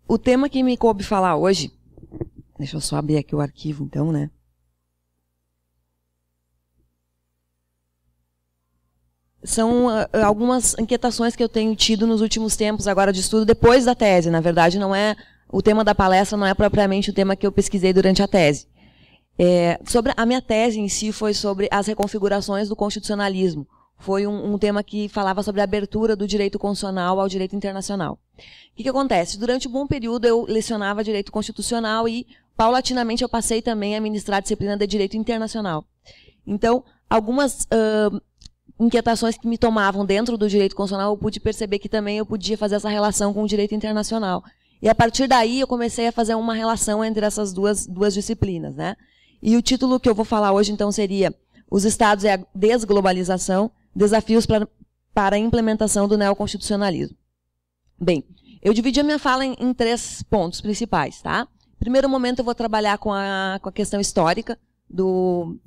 O tema que me coube falar hoje, deixa eu só abrir aqui o arquivo então, né? São algumas inquietações que eu tenho tido nos últimos tempos agora de estudo, depois da tese. Na verdade, não é o tema da palestra não é propriamente o tema que eu pesquisei durante a tese. Sobre a minha tese em si foi sobre as reconfigurações do constitucionalismo. Foi um tema que falava sobre a abertura do direito constitucional ao direito internacional. O que acontece? Durante um bom período eu lecionava direito constitucional e, paulatinamente, eu passei também a ministrar a disciplina de direito internacional. Então, algumas inquietações que me tomavam dentro do direito constitucional, eu pude perceber que também eu podia fazer essa relação com o direito internacional. E, a partir daí, eu comecei a fazer uma relação entre essas duas disciplinas, né? E o título que eu vou falar hoje, então, seria Os Estados e a Desglobalização, Desafios para a Implementação do Neoconstitucionalismo. Bem, eu dividi a minha fala em 3 pontos principais, tá? Primeiro momento, eu vou trabalhar com a questão histórica do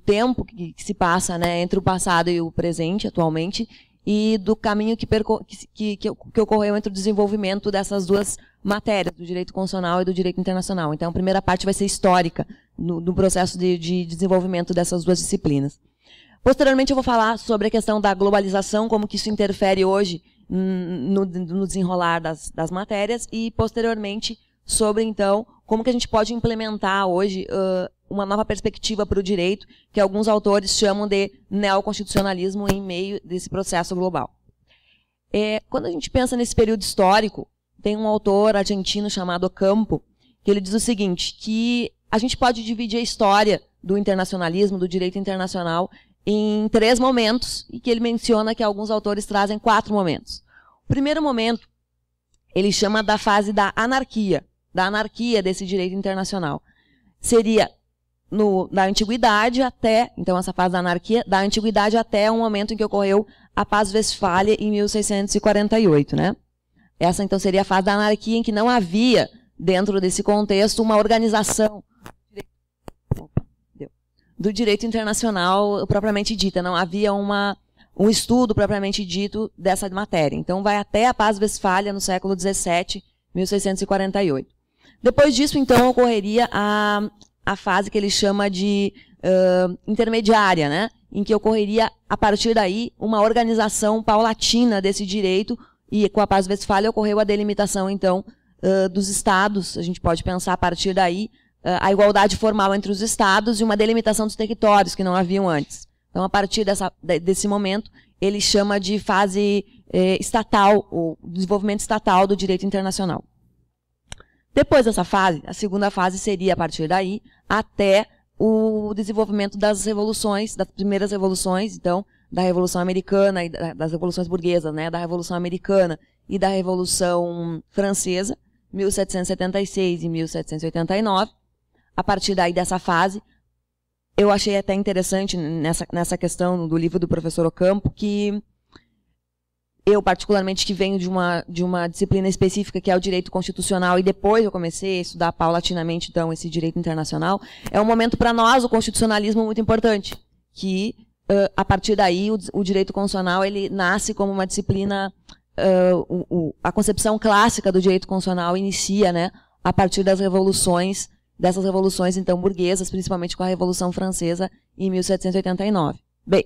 tempo que se passa, né, entre o passado e o presente, atualmente, e do caminho que ocorreu entre o desenvolvimento dessas duas matérias, do direito constitucional e do direito internacional. Então, a primeira parte vai ser histórica, no processo de desenvolvimento dessas duas disciplinas. Posteriormente, eu vou falar sobre a questão da globalização, como que isso interfere hoje no desenrolar das matérias, e, posteriormente, sobre, então, como que a gente pode implementar hoje uma nova perspectiva para o direito, que alguns autores chamam de neoconstitucionalismo em meio desse processo global. Quando a gente pensa nesse período histórico, tem um autor argentino chamado Ocampo, que ele diz o seguinte, que a gente pode dividir a história do internacionalismo, do direito internacional, em 3 momentos, e que ele menciona que alguns autores trazem 4 momentos. O primeiro momento, ele chama da fase da anarquia desse direito internacional. Seria da antiguidade até, então essa fase da anarquia, da antiguidade até o momento em que ocorreu a Paz Westfália em 1648, né? Essa então seria a fase da anarquia em que não havia, dentro desse contexto, uma organização do direito internacional propriamente dita, não havia um estudo propriamente dito dessa matéria. Então vai até a Paz Westfália no século XVII, 1648. Depois disso, então, ocorreria a fase que ele chama de intermediária, né? Em que ocorreria, a partir daí, uma organização paulatina desse direito, e com a Paz Westfália ocorreu a delimitação, então, dos estados. A gente pode pensar, a partir daí, a igualdade formal entre os estados e uma delimitação dos territórios, que não haviam antes. Então, a partir desse momento, ele chama de fase estatal, ou desenvolvimento estatal do direito internacional. Depois dessa fase, a segunda fase seria, a partir daí, até o desenvolvimento das revoluções, das primeiras revoluções, então, da Revolução Americana e das revoluções burguesas, né, da Revolução Americana e da Revolução Francesa, 1776 e 1789. A partir daí dessa fase, eu achei até interessante nessa questão do livro do professor Ocampo, que eu, particularmente, que venho de uma disciplina específica, que é o direito constitucional, e depois eu comecei a estudar paulatinamente, então, esse direito internacional, é um momento para nós, o constitucionalismo, muito importante, que, a partir daí, o direito constitucional, ele nasce como uma disciplina, a concepção clássica do direito constitucional inicia, né, a partir dessas revoluções, então, burguesas, principalmente com a Revolução Francesa, em 1789. Bem,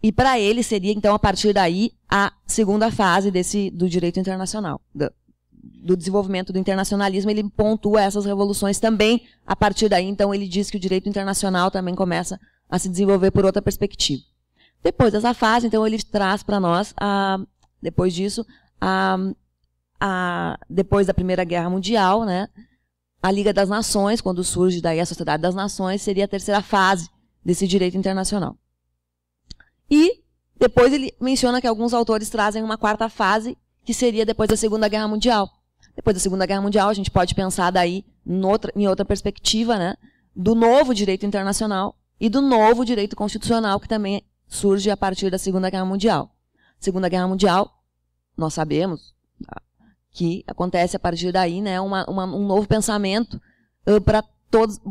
e para ele seria, então, a partir daí, a segunda fase do direito internacional, do desenvolvimento do internacionalismo. Ele pontua essas revoluções também. A partir daí, então, ele diz que o direito internacional também começa a se desenvolver por outra perspectiva. Depois dessa fase, então, ele traz para nós, depois disso, depois da Primeira Guerra Mundial, né, a Liga das Nações, quando surge daí a Sociedade das Nações, seria a terceira fase desse direito internacional. E depois ele menciona que alguns autores trazem uma 4ª fase, que seria depois da Segunda Guerra Mundial. Depois da Segunda Guerra Mundial, a gente pode pensar daí em outra perspectiva, né, do novo direito internacional e do novo direito constitucional, que também surge a partir da Segunda Guerra Mundial. Segunda Guerra Mundial, nós sabemos que acontece a partir daí, né, um novo pensamento para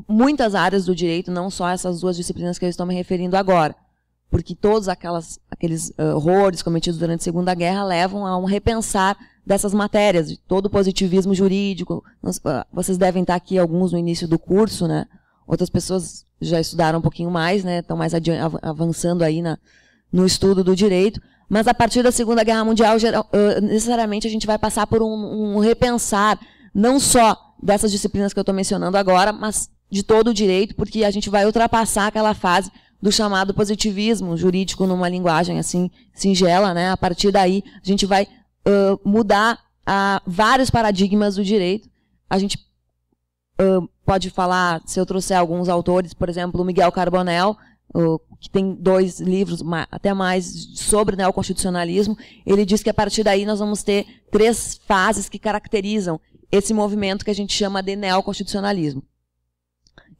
muitas áreas do direito, não só essas 2 disciplinas que eu estou me referindo agora. porque todos aqueles horrores cometidos durante a Segunda Guerra levam a um repensar dessas matérias, de todo o positivismo jurídico. Vocês devem estar aqui, alguns no início do curso, né? Outras pessoas já estudaram um pouquinho mais, né? Estão mais avançando aí no estudo do direito. Mas a partir da Segunda Guerra Mundial, necessariamente a gente vai passar por um repensar, não só dessas disciplinas que eu estou mencionando agora, mas de todo o direito, porque a gente vai ultrapassar aquela fase do chamado positivismo jurídico numa linguagem assim singela, né? A partir daí, a gente vai mudar vários paradigmas do direito. A gente pode falar, se eu trouxer alguns autores, por exemplo, o Miguel Carbonell, que tem 2 livros, até mais, sobre neoconstitucionalismo. Ele diz que a partir daí nós vamos ter 3 fases que caracterizam esse movimento que a gente chama de neoconstitucionalismo.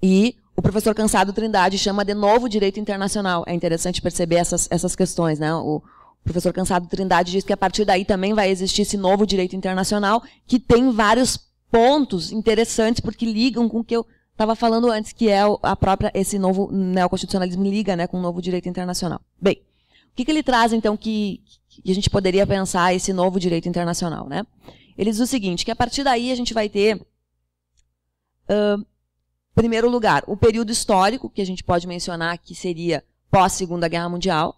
E o professor Cansado Trindade chama de novo direito internacional. É interessante perceber essas questões, né? O professor Cansado Trindade diz que a partir daí também vai existir esse novo direito internacional, que tem vários pontos interessantes, porque ligam com o que eu estava falando antes, que é esse novo neoconstitucionalismo liga, né, com o novo direito internacional. Bem, o que ele traz, então, que a gente poderia pensar esse novo direito internacional, né? Ele diz o seguinte, que a partir daí a gente vai ter, em primeiro lugar, o período histórico, que a gente pode mencionar que seria pós-Segunda Guerra Mundial.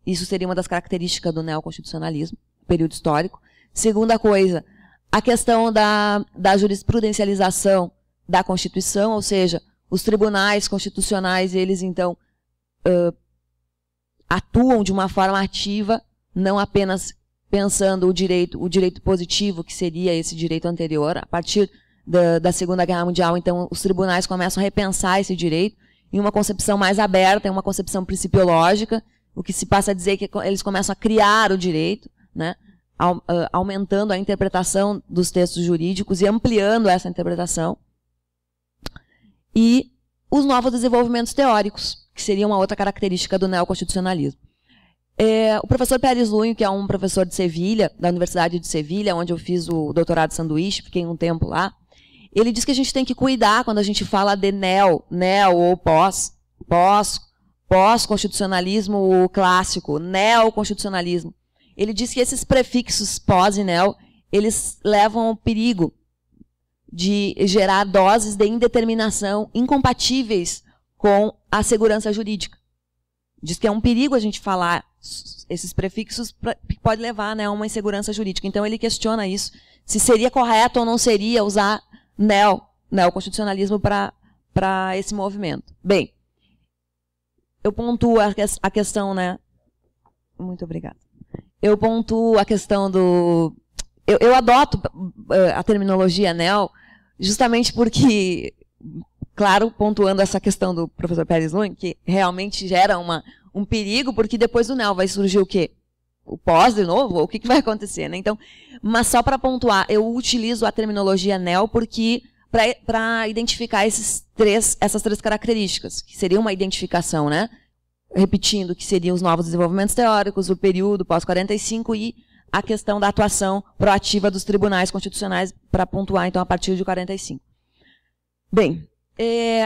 Isso seria uma das características do neoconstitucionalismo, período histórico. Segunda coisa, a questão da jurisprudencialização da Constituição, ou seja, os tribunais constitucionais, eles então atuam de uma forma ativa, não apenas pensando o direito positivo, que seria esse direito anterior. A partir da Segunda Guerra Mundial, então, os tribunais começam a repensar esse direito em uma concepção mais aberta, em uma concepção principiológica, o que se passa a dizer que eles começam a criar o direito, né? Aumentando a interpretação dos textos jurídicos e ampliando essa interpretação. E os novos desenvolvimentos teóricos, que seria uma outra característica do neoconstitucionalismo. O professor Pérez Lunho, que é um professor de Sevilha, da Universidade de Sevilha, onde eu fiz o doutorado de sanduíche, fiquei um tempo lá, ele diz que a gente tem que cuidar quando a gente fala de neo ou pós-constitucionalismo clássico, neoconstitucionalismo. Ele diz que esses prefixos pós e neo, eles levam ao perigo de gerar doses de indeterminação incompatíveis com a segurança jurídica. Diz que é um perigo a gente falar esses prefixos, que pode levar, né, a uma insegurança jurídica. Então ele questiona isso, se seria correto ou não seria usar neoconstitucionalismo para esse movimento. Bem, eu pontuo a questão, né? Muito obrigada. Eu pontuo a questão do... Eu adoto a terminologia neo justamente porque, claro, pontuando essa questão do professor Pérez Lunho, que realmente gera um perigo, porque depois do neo vai surgir o quê? O pós de novo? O que vai acontecer, né? Então, mas só para pontuar, eu utilizo a terminologia neo porque para identificar essas três características, que seria uma identificação, né? Repetindo, que seriam os novos desenvolvimentos teóricos, o período pós-45 e a questão da atuação proativa dos tribunais constitucionais, para pontuar, então, a partir de 45. Bem,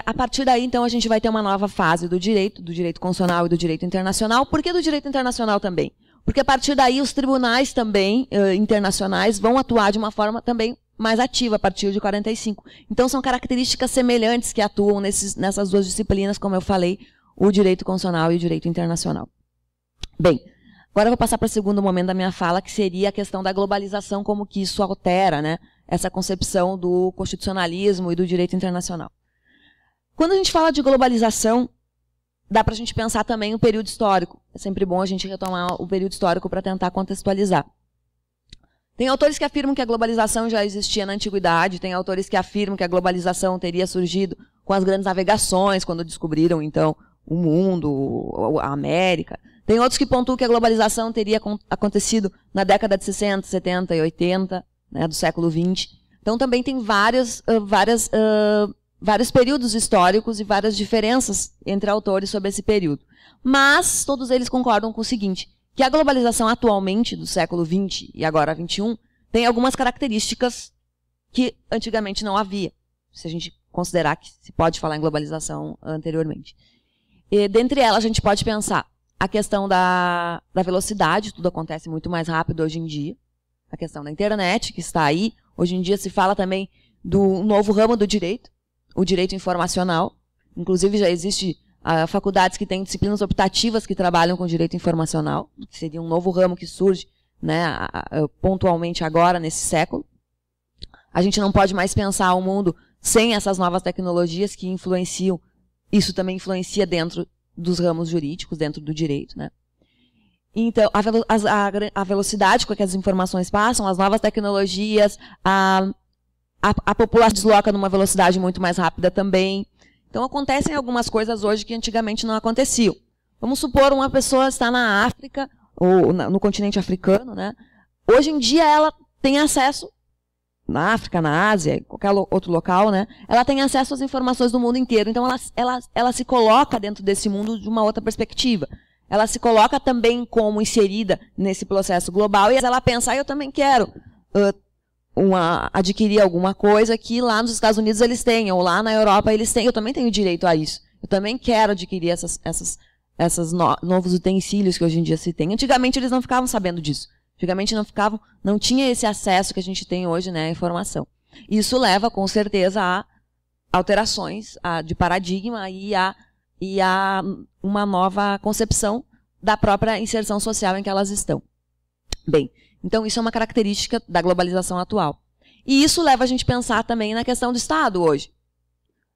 a partir daí, então, a gente vai ter uma nova fase do direito constitucional e do direito internacional. Por que do direito internacional também? Porque a partir daí os tribunais também internacionais vão atuar de uma forma também mais ativa a partir de 45. Então, são características semelhantes que atuam nessas duas disciplinas, como eu falei, o direito constitucional e o direito internacional. Bem, agora eu vou passar para o segundo momento da minha fala, que seria a questão da globalização, como que isso altera, né, essa concepção do constitucionalismo e do direito internacional. Quando a gente fala de globalização, dá para a gente pensar também o período histórico. É sempre bom a gente retomar o período histórico para tentar contextualizar. Tem autores que afirmam que a globalização já existia na antiguidade, tem autores que afirmam que a globalização teria surgido com as grandes navegações, quando descobriram, então, o mundo, a América. Tem outros que pontuam que a globalização teria acontecido na década de 60, 70 e 80, né, do século XX. Então, também tem vários períodos históricos e várias diferenças entre autores sobre esse período. Mas todos eles concordam com o seguinte, que a globalização atualmente, do século XX e agora XXI, tem algumas características que antigamente não havia, se a gente considerar que se pode falar em globalização anteriormente. E, dentre elas, a gente pode pensar a questão da velocidade, tudo acontece muito mais rápido hoje em dia. A questão da internet, que está aí. Hoje em dia se fala também do novo ramo do direito, o direito informacional. Inclusive já existe faculdades que têm disciplinas optativas que trabalham com direito informacional, que seria um novo ramo que surge, né, pontualmente agora, nesse século. A gente não pode mais pensar o mundo sem essas novas tecnologias que influenciam. Isso também influencia dentro dos ramos jurídicos, dentro do direito, né? Então, a velocidade com que as informações passam, as novas tecnologias, a população desloca numa velocidade muito mais rápida também. Então, acontecem algumas coisas hoje que antigamente não aconteciam. Vamos supor uma pessoa está na África, ou no continente africano, né? Hoje em dia ela tem acesso, na África, na Ásia, em qualquer outro local, né? Ela tem acesso às informações do mundo inteiro. Então, ela se coloca dentro desse mundo de uma outra perspectiva. Ela se coloca também como inserida nesse processo global e ela pensa, eu também quero adquirir alguma coisa que lá nos Estados Unidos eles têm, ou lá na Europa eles têm. Eu também tenho direito a isso. Eu também quero adquirir esses novos utensílios que hoje em dia se tem. Antigamente eles não ficavam sabendo disso. Antigamente não tinha esse acesso que a gente tem hoje, né, à informação. Isso leva, com certeza, a alterações de paradigma e a uma nova concepção da própria inserção social em que elas estão. Bem, então isso é uma característica da globalização atual. E isso leva a gente a pensar também na questão do Estado hoje.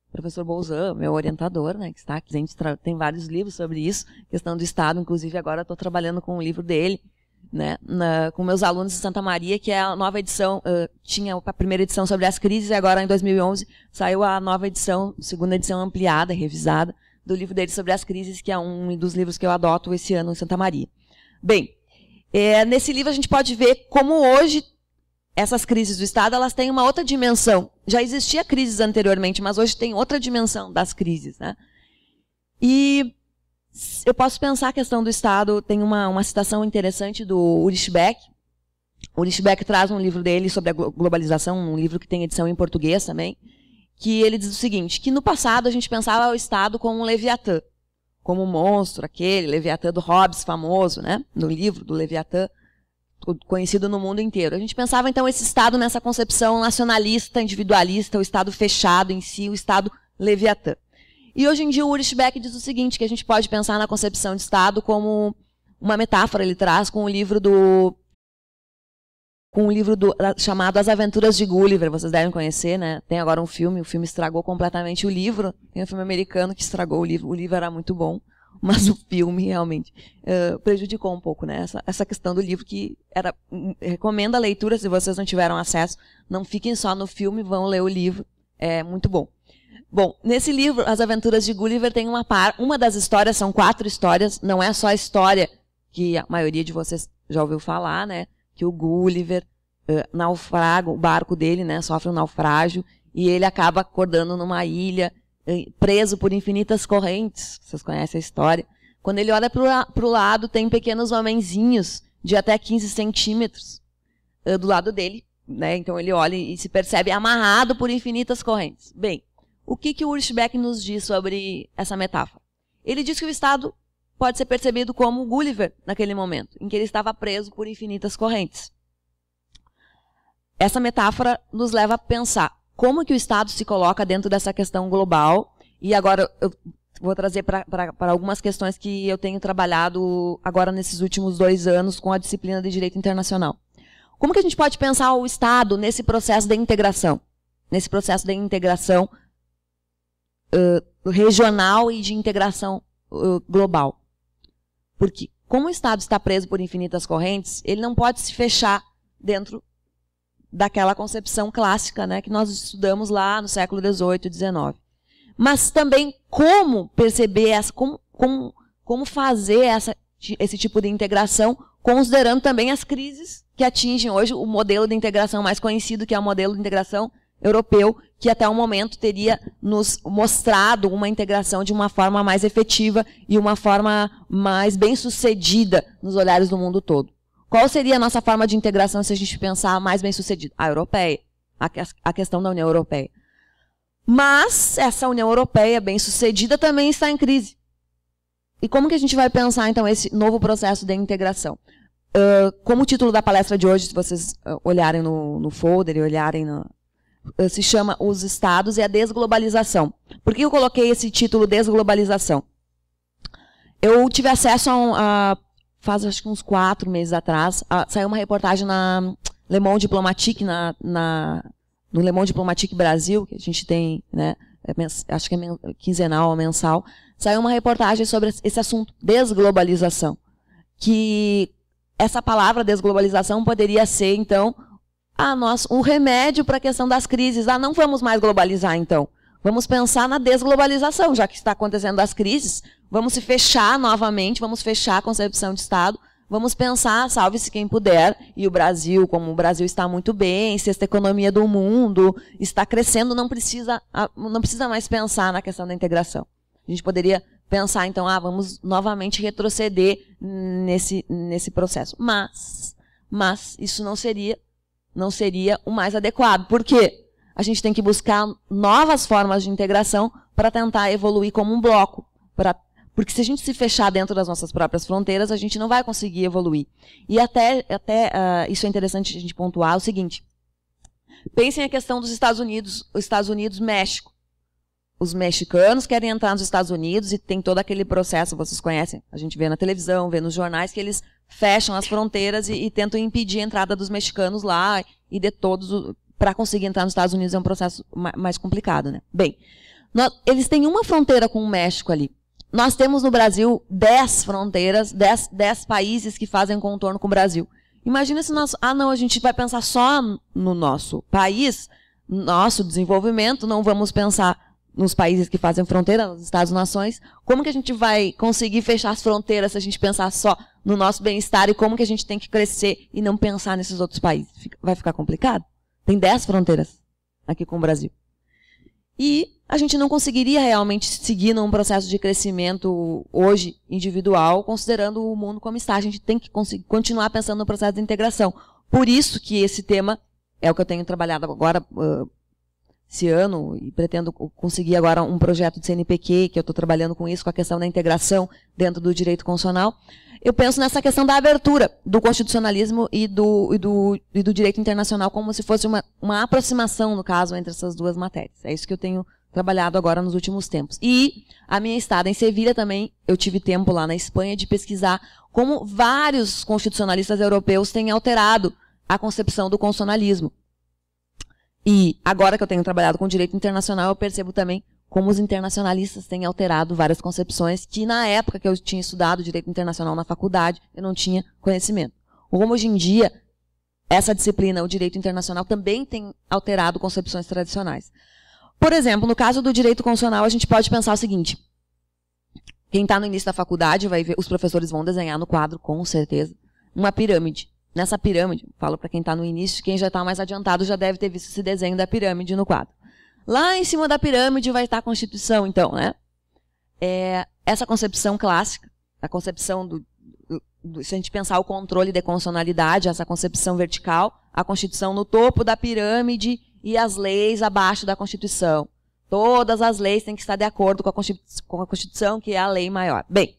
O professor Bolzan, meu orientador, né, que está aqui, a gente tem vários livros sobre isso, questão do Estado, inclusive agora estou trabalhando com um livro dele, né, com meus alunos de Santa Maria, que é a nova edição, tinha a primeira edição sobre as crises, e agora em 2011 saiu a nova edição, segunda edição ampliada, revisada, do livro dele sobre as crises, que é um dos livros que eu adoto esse ano em Santa Maria. Bem, nesse livro a gente pode ver como hoje essas crises do Estado elas têm uma outra dimensão. Já existia crises anteriormente, mas hoje tem outra dimensão das crises, né? E eu posso pensar a questão do Estado, tem uma citação interessante do Ulrich Beck. O Ulrich Beck traz um livro dele sobre a globalização, um livro que tem edição em português também, que ele diz o seguinte, que no passado a gente pensava o Estado como um Leviatã, como um monstro, aquele Leviatã do Hobbes famoso, né, no livro do Leviatã, conhecido no mundo inteiro. A gente pensava então esse Estado nessa concepção nacionalista, individualista, o Estado fechado em si, o Estado Leviatã. E hoje em dia o Ulrich Beck diz o seguinte, que a gente pode pensar na concepção de Estado como uma metáfora, ele traz com o livro chamado As Aventuras de Gulliver, vocês devem conhecer, né? Tem agora um filme, o filme estragou completamente o livro, tem um filme americano que estragou o livro era muito bom, mas o filme realmente prejudicou um pouco, né? Essa questão do livro que recomendo a leitura, se vocês não tiveram acesso, não fiquem só no filme, vão ler o livro, é muito bom. Bom, nesse livro, As Aventuras de Gulliver, tem uma das histórias, são 4 histórias, não é só a história que a maioria de vocês já ouviu falar, né? Que o Gulliver naufraga, o barco dele, né, sofre um naufrágio, e ele acaba acordando numa ilha, preso por infinitas correntes, vocês conhecem a história. Quando ele olha para o lado, tem pequenos homenzinhos de até 15 centímetros do lado dele, né? Então ele olha e se percebe amarrado por infinitas correntes. Bem, o que o Ulrich Beck nos diz sobre essa metáfora? Ele diz que o Estado pode ser percebido como Gulliver naquele momento, em que ele estava preso por infinitas correntes. Essa metáfora nos leva a pensar como que o Estado se coloca dentro dessa questão global, e agora eu vou trazer para algumas questões que eu tenho trabalhado agora nesses últimos 2 anos com a disciplina de Direito Internacional. Como que a gente pode pensar o Estado nesse processo de integração? Nesse processo de integração regional e de integração global. Porque, como o Estado está preso por infinitas correntes, ele não pode se fechar dentro daquela concepção clássica, né, que nós estudamos lá no século XVIII e XIX. Mas também como perceber, como fazer esse tipo de integração, considerando também as crises que atingem hoje o modelo de integração mais conhecido, que é o modelo de integração europeu, que até o momento teria nos mostrado uma integração de uma forma mais efetiva e uma forma mais bem-sucedida nos olhares do mundo todo. Qual seria a nossa forma de integração se a gente pensar mais bem-sucedida? A europeia, a questão da União Europeia. Mas essa União Europeia bem-sucedida também está em crise. E como que a gente vai pensar, então, esse novo processo de integração? Como o título da palestra de hoje, se vocês olharem no folder e olharem se chama Os Estados e a Desglobalização. Por que eu coloquei esse título Desglobalização? Eu tive acesso faz acho que uns 4 meses atrás, saiu uma reportagem na Le Monde Diplomatique, no Le Monde Diplomatique Brasil, que a gente tem, né, acho que é quinzenal ou mensal, saiu uma reportagem sobre esse assunto, desglobalização. Que essa palavra desglobalização poderia ser, então, um remédio para a questão das crises. Não vamos mais globalizar, então. Vamos pensar na desglobalização, já que está acontecendo as crises. Vamos se fechar novamente, vamos fechar a concepção de Estado. Vamos pensar, salve-se quem puder, e o Brasil, como o Brasil está muito bem, sexta economia do mundo, está crescendo, não precisa mais pensar na questão da integração. A gente poderia pensar, então, vamos novamente retroceder nesse processo. Mas isso não seria o mais adequado. Por quê? A gente tem que buscar novas formas de integração para tentar evoluir como um bloco. Porque se a gente se fechar dentro das nossas próprias fronteiras, a gente não vai conseguir evoluir. E até isso é interessante a gente pontuar o seguinte. Pensem a questão dos Estados Unidos, México. Os mexicanos querem entrar nos Estados Unidos e tem todo aquele processo, vocês conhecem, a gente vê na televisão, vê nos jornais, que eles fecham as fronteiras e tentam impedir a entrada dos mexicanos lá e de todos. Para conseguir entrar nos Estados Unidos é um processo mais complicado, né? Bem, eles têm uma fronteira com o México ali. Nós temos no Brasil 10 fronteiras, 10 países que fazem contorno com o Brasil. Imagina se a gente vai pensar só no nosso país, nosso desenvolvimento, não vamos pensar nos países que fazem fronteira, nos Estados-nações. Como que a gente vai conseguir fechar as fronteiras se a gente pensar só no nosso bem-estar e como que a gente tem que crescer e não pensar nesses outros países? Vai ficar complicado? Tem 10 fronteiras aqui com o Brasil. E a gente não conseguiria realmente seguir num processo de crescimento hoje individual, considerando o mundo como está. A gente tem que continuar pensando no processo de integração. Por isso que esse tema é o que eu tenho trabalhado agora esse ano e pretendo conseguir agora um projeto de CNPq, que eu estou trabalhando com isso, com a questão da integração dentro do direito constitucional. Eu penso nessa questão da abertura do constitucionalismo e do direito internacional como se fosse uma aproximação, no caso, entre essas duas matérias. É isso que eu tenho trabalhado agora nos últimos tempos. E a minha estada em Sevilha também, eu tive tempo lá na Espanha de pesquisar como vários constitucionalistas europeus têm alterado a concepção do constitucionalismo. E agora que eu tenho trabalhado com direito internacional, eu percebo também como os internacionalistas têm alterado várias concepções que, na época que eu tinha estudado direito internacional na faculdade, eu não tinha conhecimento. Como hoje em dia, essa disciplina, o direito internacional, também tem alterado concepções tradicionais. Por exemplo, no caso do direito constitucional, a gente pode pensar o seguinte. Quem está no início da faculdade vai ver, os professores vão desenhar no quadro, com certeza, uma pirâmide. Nessa pirâmide, falo para quem está no início, quem já está mais adiantado já deve ter visto esse desenho da pirâmide no quadro. Lá em cima da pirâmide vai estar a Constituição, então, né? Essa concepção clássica, a concepção se a gente pensar o controle de constitucionalidade, essa concepção vertical, a Constituição no topo da pirâmide e as leis abaixo da Constituição. Todas as leis têm que estar de acordo com a Constituição, que é a lei maior. Bem,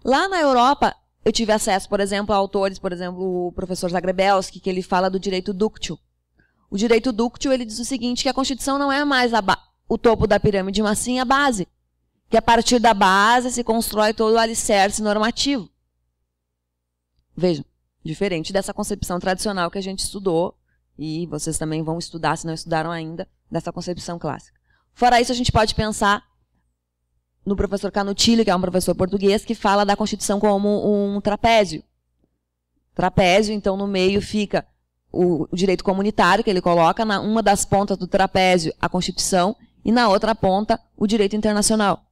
lá na Europa, eu tive acesso, por exemplo, a autores, por exemplo, o professor Zagrebelski, que ele fala do direito dúctil. O direito dúctil, ele diz o seguinte, que a Constituição não é mais o topo da pirâmide, mas sim a base. Que a partir da base se constrói todo o alicerce normativo. Vejam, diferente dessa concepção tradicional que a gente estudou, e vocês também vão estudar, se não estudaram ainda, dessa concepção clássica. Fora isso, a gente pode pensar no professor Canutilho, que é um professor português, que fala da Constituição como um trapézio. Trapézio, então, no meio fica o direito comunitário, que ele coloca, na uma das pontas do trapézio, a Constituição, e na outra ponta, o direito internacional.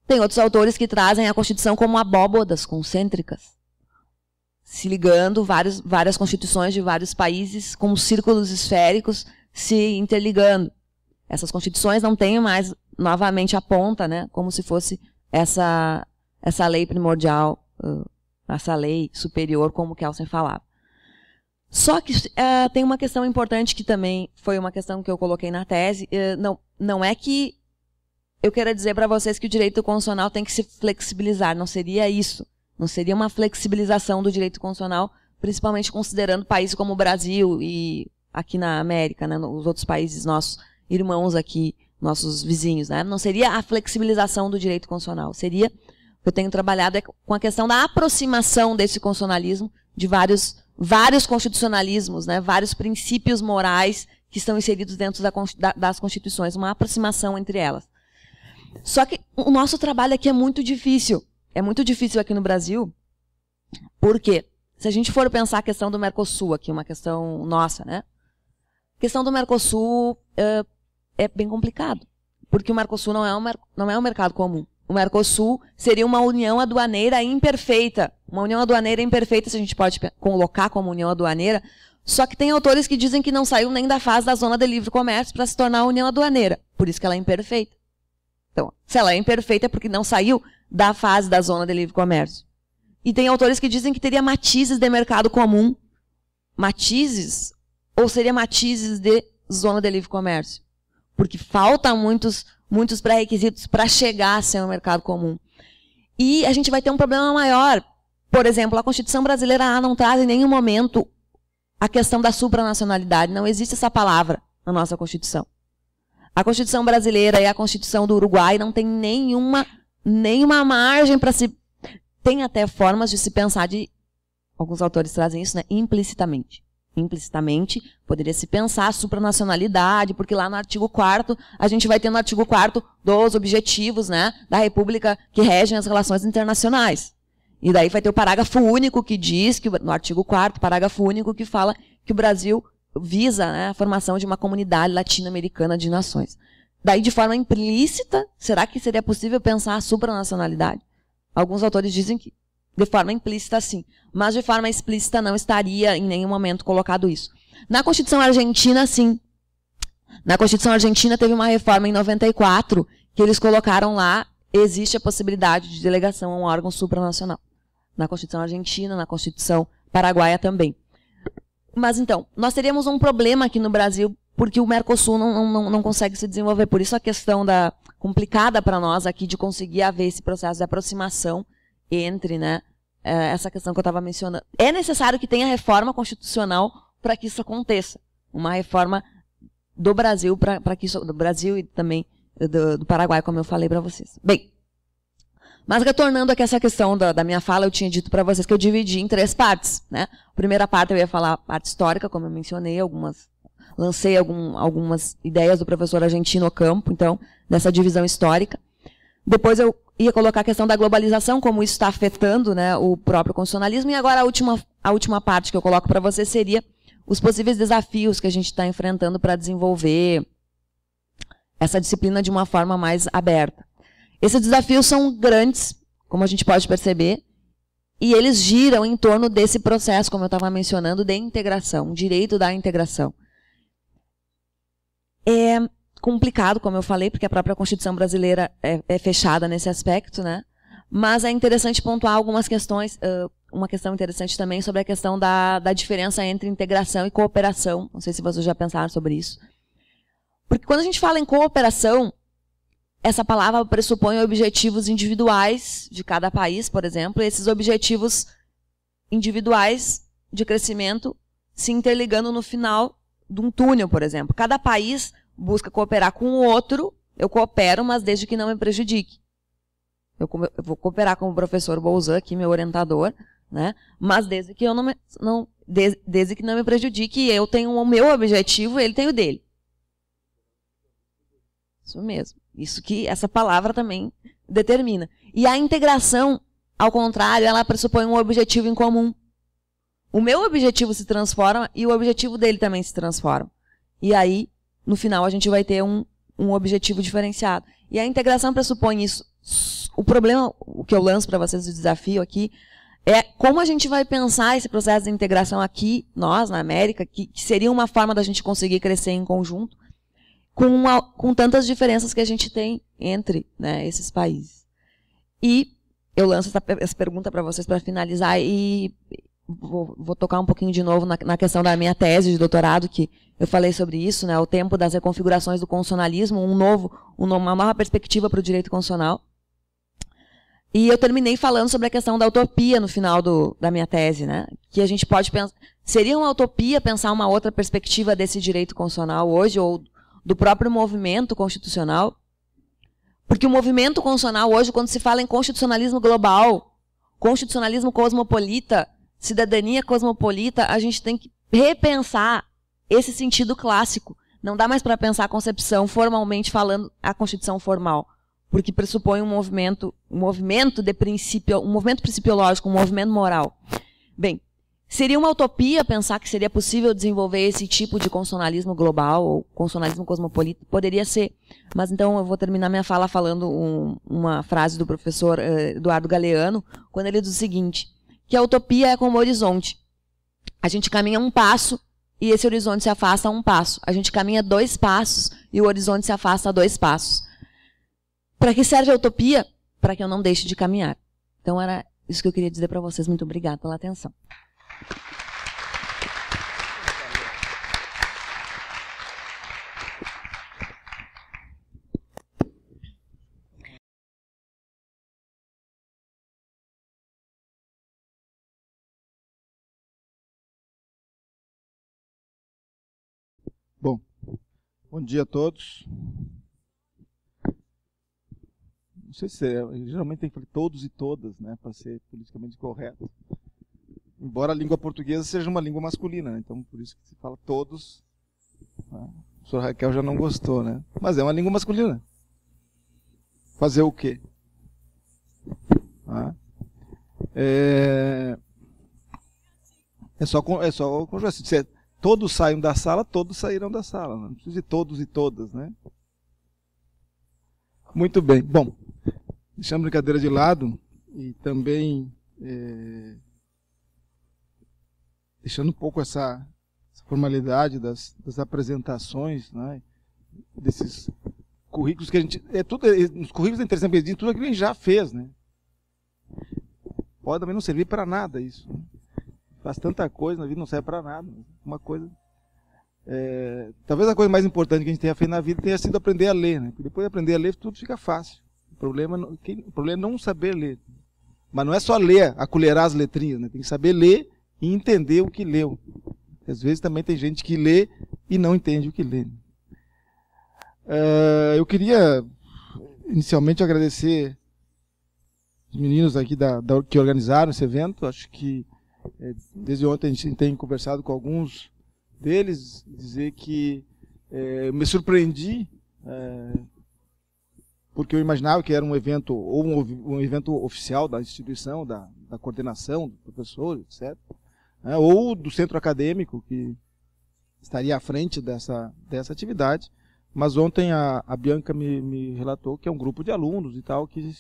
Tem outros autores que trazem a Constituição como abóbodas concêntricas, se ligando várias constituições de vários países, como círculos esféricos se interligando. Essas constituições não têm mais, novamente, a ponta, né, como se fosse essa lei primordial, essa lei superior, como Kelsen falava. Só que tem uma questão importante que também foi uma questão que eu coloquei na tese. Não é que eu quero dizer para vocês que o direito constitucional tem que se flexibilizar. Não seria isso. Não seria uma flexibilização do direito constitucional, principalmente considerando países como o Brasil e aqui na América, né, os outros países, nossos irmãos aqui, nossos vizinhos. Né? Não seria a flexibilização do direito constitucional. Seria, o que eu tenho trabalhado é com a questão da aproximação desse constitucionalismo de vários constitucionalismos, né, vários princípios morais que estão inseridos dentro das constituições, uma aproximação entre elas. Só que o nosso trabalho aqui é muito difícil. É muito difícil aqui no Brasil, porque se a gente for pensar a questão do Mercosul aqui, uma questão nossa, né? A questão do Mercosul é bem complicado, porque o Mercosul não é um mercado comum. O Mercosul seria uma união aduaneira imperfeita. Uma união aduaneira imperfeita, se a gente pode colocar como união aduaneira, só que tem autores que dizem que não saiu nem da fase da zona de livre comércio para se tornar união aduaneira. Por isso que ela é imperfeita. Então, se ela é imperfeita é porque não saiu da fase da zona de livre comércio. E tem autores que dizem que teria matizes de mercado comum. Matizes? Ou seria matizes de zona de livre comércio? Porque faltam muitos pré-requisitos para chegar a ser um mercado comum. E a gente vai ter um problema maior. Por exemplo, a Constituição brasileira não traz em nenhum momento a questão da supranacionalidade. Não existe essa palavra na nossa Constituição. A Constituição brasileira e a Constituição do Uruguai não tem nenhuma margem para se... Tem até formas de se pensar alguns autores trazem isso, né? Implicitamente. Implicitamente, poderia se pensar a supranacionalidade, porque lá no artigo 4º, a gente vai ter no artigo 4º dos objetivos, né, da República que regem as relações internacionais. E daí vai ter o parágrafo único que diz, que no artigo 4º, parágrafo único que fala que o Brasil visa, né, a formação de uma comunidade latino-americana de nações. Daí, de forma implícita, será que seria possível pensar a supranacionalidade? Alguns autores dizem que de forma implícita, sim. Mas de forma explícita não estaria em nenhum momento colocado isso. Na Constituição Argentina, sim. Na Constituição Argentina teve uma reforma em 94, que eles colocaram lá, existe a possibilidade de delegação a um órgão supranacional. Na Constituição Argentina, na Constituição Paraguaia também. Mas então, nós teríamos um problema aqui no Brasil, porque o Mercosul não consegue se desenvolver. Por isso a questão complicada para nós aqui de conseguir haver esse processo de aproximação entre, né, essa questão que eu estava mencionando. É necessário que tenha reforma constitucional para que isso aconteça. Uma reforma do Brasil, para que isso, do Brasil e também do Paraguai, como eu falei para vocês. Bem, mas retornando aqui a essa questão da minha fala, eu tinha dito para vocês que eu dividi em 3 partes. Né? A primeira parte eu ia falar a parte histórica, como eu mencionei, lancei algumas ideias do professor Argentino Ocampo, então, dessa divisão histórica. Depois eu ia colocar a questão da globalização, como isso está afetando, né, o próprio constitucionalismo. E agora a última parte que eu coloco para vocês seria os possíveis desafios que a gente está enfrentando para desenvolver essa disciplina de uma forma mais aberta. Esses desafios são grandes, como a gente pode perceber, e eles giram em torno desse processo, como eu estava mencionando, de integração, direito da integração. É complicado, como eu falei, porque a própria Constituição brasileira é fechada nesse aspecto, né? Mas é interessante pontuar algumas questões, uma questão interessante também sobre a questão da diferença entre integração e cooperação. Não sei se vocês já pensaram sobre isso. Porque quando a gente fala em cooperação, essa palavra pressupõe objetivos individuais de cada país, por exemplo, e esses objetivos individuais de crescimento se interligando no final de um túnel, por exemplo. Cada país busca cooperar com o outro, eu coopero, mas desde que não me prejudique. Eu vou cooperar com o professor Bolzan, aqui, meu orientador, né? Mas desde que desde que não me prejudique, eu tenho o meu objetivo, ele tem o dele. Isso mesmo. Isso que essa palavra também determina. E a integração, ao contrário, ela pressupõe um objetivo em comum. O meu objetivo se transforma e o objetivo dele também se transforma. E aí, no final, a gente vai ter um objetivo diferenciado. E a integração pressupõe isso. O problema, o que eu lanço para vocês, o desafio aqui, é como a gente vai pensar esse processo de integração aqui, nós, na América, que seria uma forma da gente conseguir crescer em conjunto, com tantas diferenças que a gente tem entre, né, esses países. E eu lanço essa pergunta para vocês para finalizar e vou tocar um pouquinho de novo na questão da minha tese de doutorado, que eu falei sobre isso, né, o tempo das reconfigurações do constitucionalismo, uma nova perspectiva para o direito constitucional. E eu terminei falando sobre a questão da utopia no final da minha tese, né, que a gente pode pensar, seria uma utopia pensar uma outra perspectiva desse direito constitucional hoje, ou do próprio movimento constitucional, porque o movimento constitucional hoje, quando se fala em constitucionalismo global, constitucionalismo cosmopolita, cidadania cosmopolita, a gente tem que repensar esse sentido clássico. Não dá mais para pensar a concepção formalmente falando, a Constituição formal, porque pressupõe um movimento de princípio, um movimento principiológico, um movimento moral. Bem, seria uma utopia pensar que seria possível desenvolver esse tipo de constitucionalismo global ou constitucionalismo cosmopolita? Poderia ser. Mas então eu vou terminar minha fala falando uma frase do professor Eduardo Galeano, quando ele diz o seguinte, que a utopia é como o horizonte. A gente caminha um passo e esse horizonte se afasta a um passo. A gente caminha 2 passos e o horizonte se afasta a 2 passos. Para que serve a utopia? Para que eu não deixe de caminhar. Então era isso que eu queria dizer para vocês. Muito obrigada pela atenção. Bom dia a todos. Não sei se geralmente tem que falar todos e todas, né, para ser politicamente correto. Embora a língua portuguesa seja uma língua masculina, né, então por isso que se fala todos. Né. A professora Raquel já não gostou, né? Mas é uma língua masculina. Fazer o quê? É só conjugação. Todos saiam da sala, todos sairão da sala. Não precisa de todos e todas, né? Muito bem. Bom, deixando a brincadeira de lado e também deixando um pouco essa formalidade das apresentações, né? Desses currículos que a gente... Nos currículos é interessante porque tudo aquilo que a gente já fez, né? Pode também não servir para nada isso, né? Faz tanta coisa na vida, não serve para nada. Uma coisa... talvez a coisa mais importante que a gente tenha feito na vida tenha sido aprender a ler, né? Porque depois de aprender a ler, tudo fica fácil. O problema é não saber ler. Mas não é só ler, acolherar as letrinhas, né? Tem que saber ler e entender o que leu. Às vezes também tem gente que lê e não entende o que lê. Eu queria, inicialmente, agradecer os meninos aqui que organizaram esse evento. Acho que desde ontem a gente tem conversado com alguns deles, dizer que me surpreendi, porque eu imaginava que era um evento, ou um evento oficial da instituição, da coordenação, do professor, etc., ou do centro acadêmico, que estaria à frente dessa atividade. Mas ontem a Bianca me relatou que é um grupo de alunos e tal, que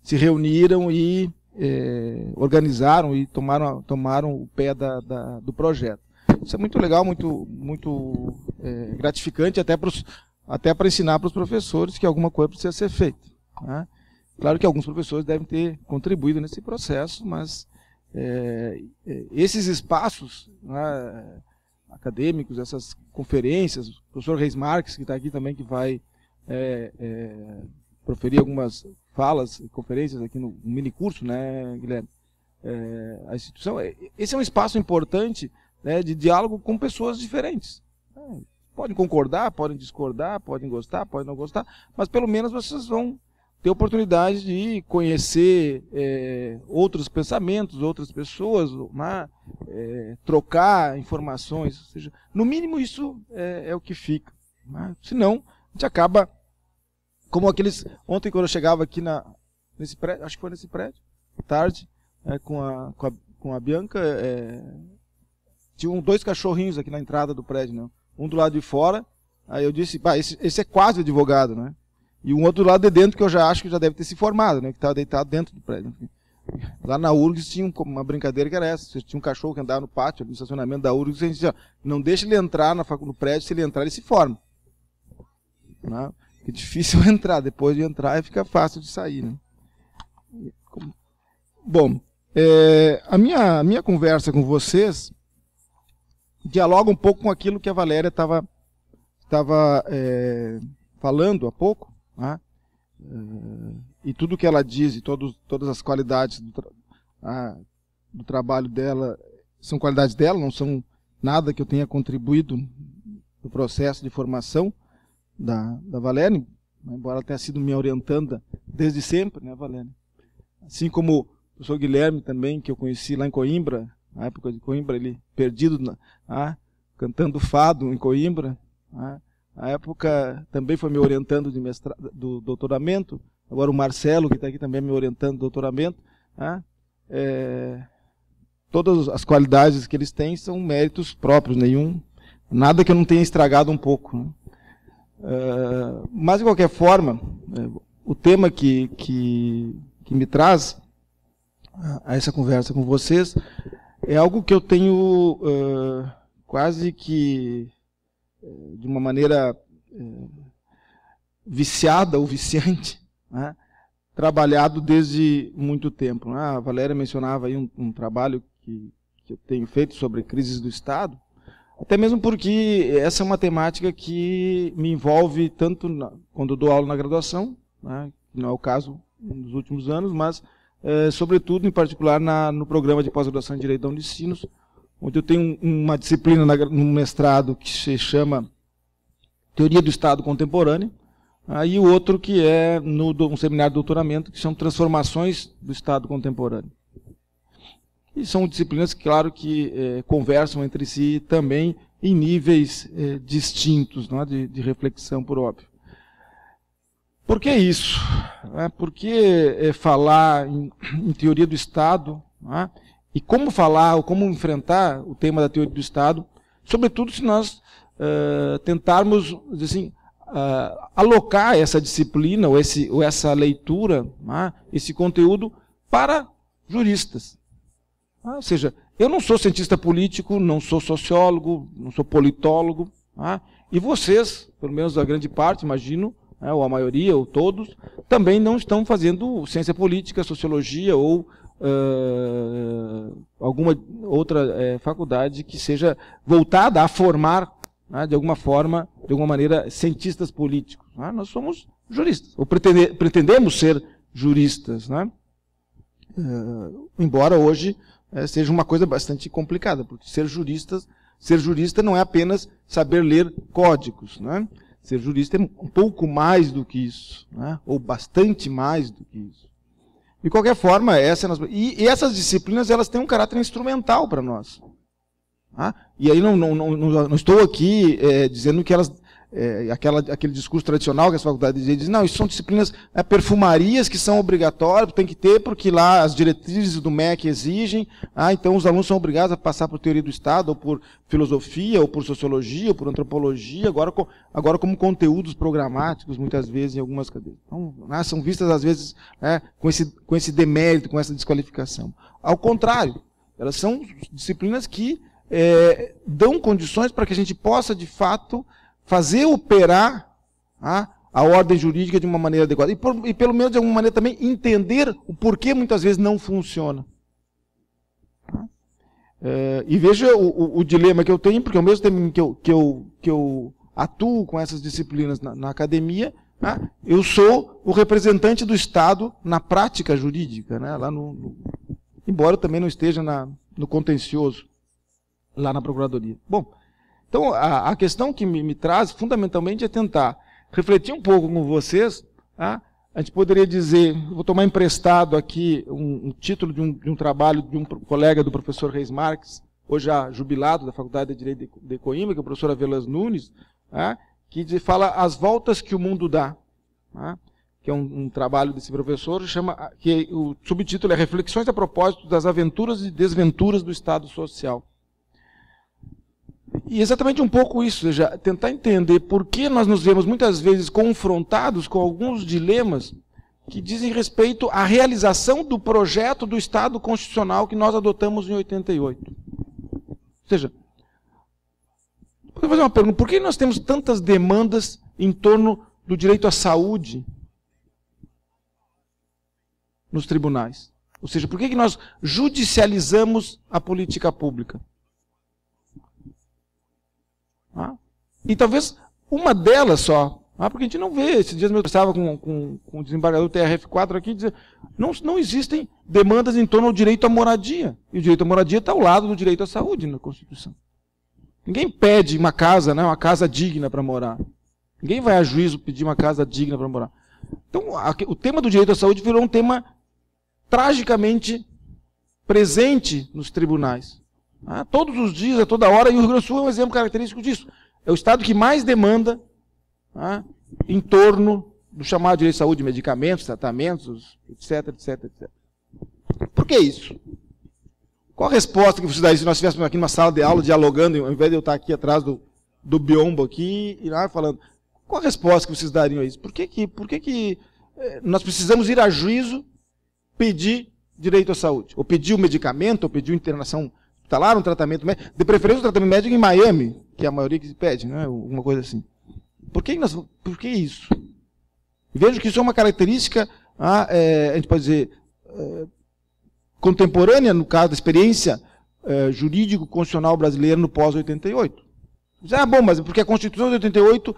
se reuniram e organizaram e tomaram o pé do projeto. Isso é muito legal, muito gratificante, até para ensinar para os professores que alguma coisa precisa ser feita, né? Claro que alguns professores devem ter contribuído nesse processo, mas esses espaços, né, acadêmicos, essas conferências, o professor Reis Marques, que está aqui também, que vai proferir algumas falas e conferências aqui no mini curso, né, Guilherme? A instituição, esse é um espaço importante, né, de diálogo com pessoas diferentes. Podem concordar, podem discordar, podem gostar, podem não gostar, mas pelo menos vocês vão ter oportunidade de conhecer outros pensamentos, outras pessoas, né, trocar informações, ou seja, no mínimo isso é o que fica, né? Senão, a gente acaba como aqueles... Ontem, quando eu chegava aqui nesse prédio, acho que foi nesse prédio, tarde, com a Bianca, tinham 2 cachorrinhos aqui na entrada do prédio, né? Um do lado de fora, aí eu disse, esse é quase advogado, né? E um outro do lado de dentro, que eu já acho que já deve ter se formado, né? Que estava deitado dentro do prédio. Lá na URGS tinha uma brincadeira que era essa. Tinha um cachorro que andava no pátio, no estacionamento da URGS, e a gente dizia, não deixa ele entrar no prédio, se ele entrar, ele se forma. Né? É difícil entrar, depois de entrar fica fácil de sair, né? Bom, A minha conversa com vocês dialoga um pouco com aquilo que a Valéria estava falando há pouco, né? E tudo que ela diz e todas as qualidades do trabalho dela são qualidades dela, não são nada que eu tenha contribuído no processo de formação da Valéria, embora ela tenha sido minha orientanda desde sempre, né, Valéria? Assim como o professor Guilherme também, que eu conheci lá em Coimbra, na época de Coimbra, ele perdido, cantando fado em Coimbra. Na época também foi me orientando do doutoramento. Agora o Marcelo, que está aqui, também me orientando do doutoramento. Todas as qualidades que eles têm são méritos próprios, nada que eu não tenha estragado um pouco, né? Mas, de qualquer forma, o tema que me traz a essa conversa com vocês é algo que eu tenho quase que de uma maneira viciada ou viciante, né, trabalhado desde muito tempo. A Valéria mencionava aí um trabalho que eu tenho feito sobre crises do Estado, até mesmo porque essa é uma temática que me envolve tanto quando eu dou aula na graduação, né, que não é o caso nos últimos anos, mas sobretudo, em particular, no programa de pós-graduação em Direito da Unicinos, onde eu tenho uma disciplina no mestrado que se chama Teoria do Estado Contemporâneo, e o outro que é um seminário de doutoramento, que são Transformações do Estado Contemporâneo. E são disciplinas, claro, que conversam entre si também em níveis distintos, não é? de reflexão, por óbvio. Por que isso? Por que falar em teoria do Estado? E como falar, ou como enfrentar o tema da teoria do Estado, sobretudo se nós tentarmos, assim, alocar essa disciplina, ou essa leitura, esse conteúdo, para juristas. Ou seja, eu não sou cientista político, não sou sociólogo, não sou politólogo, e vocês, pelo menos a grande parte, imagino, ou a maioria, ou todos, também não estão fazendo ciência política, sociologia, ou alguma outra faculdade que seja voltada a formar, de alguma forma, de alguma maneira, cientistas políticos. Nós somos juristas, ou pretendemos ser juristas, embora hoje seja uma coisa bastante complicada, porque ser jurista não é apenas saber ler códigos, Ser jurista é um pouco mais do que isso, ou bastante mais do que isso. De qualquer forma, e essas disciplinas, elas têm um caráter instrumental para nós. E aí não estou aqui dizendo que elas, aquele discurso tradicional que as faculdades dizem, não, isso são disciplinas, perfumarias que são obrigatórias, tem que ter, porque lá as diretrizes do MEC exigem, então os alunos são obrigados a passar por teoria do Estado, ou por filosofia, ou por sociologia, ou por antropologia, agora como conteúdos programáticos, muitas vezes, em algumas cadeiras. Então, são vistas, às vezes, com esse demérito, com essa desqualificação. Ao contrário, elas são disciplinas que dão condições para que a gente possa, de fato, fazer operar a ordem jurídica de uma maneira adequada. E pelo menos, de alguma maneira, também entender o porquê muitas vezes não funciona. E veja o dilema que eu tenho, porque ao mesmo tempo que eu atuo com essas disciplinas na academia, eu sou o representante do Estado na prática jurídica, lá embora eu também não esteja no contencioso, lá na Procuradoria. Bom, então a questão que me traz, fundamentalmente, é tentar refletir um pouco com vocês. A gente poderia dizer, vou tomar emprestado aqui um título de um trabalho de um colega do professor Reis Marques, hoje já jubilado da Faculdade de Direito de Coimbra, que é o professor Avelas Nunes, que fala As Voltas que o Mundo Dá, que é um trabalho desse professor, que o subtítulo é Reflexões a propósito das aventuras e desventuras do Estado Social. E exatamente um pouco isso, ou seja, tentar entender por que nós nos vemos muitas vezes confrontados com alguns dilemas que dizem respeito à realização do projeto do Estado Constitucional que nós adotamos em 88. Ou seja, vou fazer uma pergunta, por que nós temos tantas demandas em torno do direito à saúde nos tribunais? Ou seja, por que nós judicializamos a política pública? E talvez uma delas só, porque a gente não vê. Esses dias eu estava com o desembargador TRF4 aqui, dizendo não existem demandas em torno ao direito à moradia. E o direito à moradia está ao lado do direito à saúde na Constituição. Ninguém pede uma casa, né, uma casa digna para morar. Ninguém vai a juízo pedir uma casa digna para morar. Então, o tema do direito à saúde virou um tema tragicamente presente nos tribunais. Todos os dias, a toda hora, e o Rio Grande do Sul é um exemplo característico disso. É o estado que mais demanda em torno do chamado direito à saúde, medicamentos, tratamentos, etc, etc, etc. Por que isso? Qual a resposta que você daria se nós estivéssemos aqui numa sala de aula dialogando, ao invés de eu estar aqui atrás do biombo aqui e lá falando? Qual a resposta que vocês dariam a isso? Por que nós precisamos ir a juízo pedir direito à saúde? Ou pedir o medicamento, ou pedir internação hospitalar, um tratamento médico, de preferência um tratamento médico em Miami, que é a maioria que se pede, né? Alguma coisa assim. Por que isso? Vejo que isso é uma característica, a gente pode dizer, contemporânea, no caso da experiência jurídico-constitucional brasileira no pós-88. Bom, mas porque a Constituição de 88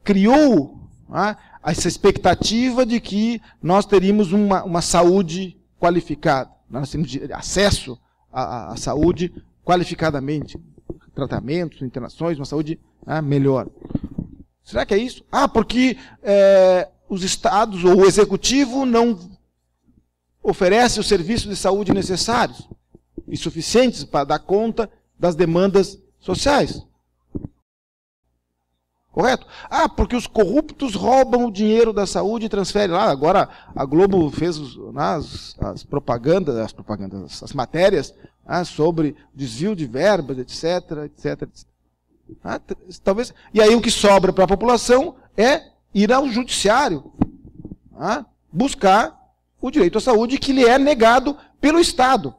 criou essa expectativa de que nós teríamos uma saúde qualificada. Nós temos acesso à saúde qualificadamente. Tratamentos, internações, uma saúde melhor. Será que é isso? Porque os estados ou o executivo não oferece os serviços de saúde necessários e suficientes para dar conta das demandas sociais. Correto? Porque os corruptos roubam o dinheiro da saúde e transferem lá. Agora a Globo fez as propagandas, as matérias sobre desvio de verbas, etc, etc, etc. Talvez. E aí o que sobra para a população é ir ao judiciário, buscar o direito à saúde que lhe é negado pelo Estado.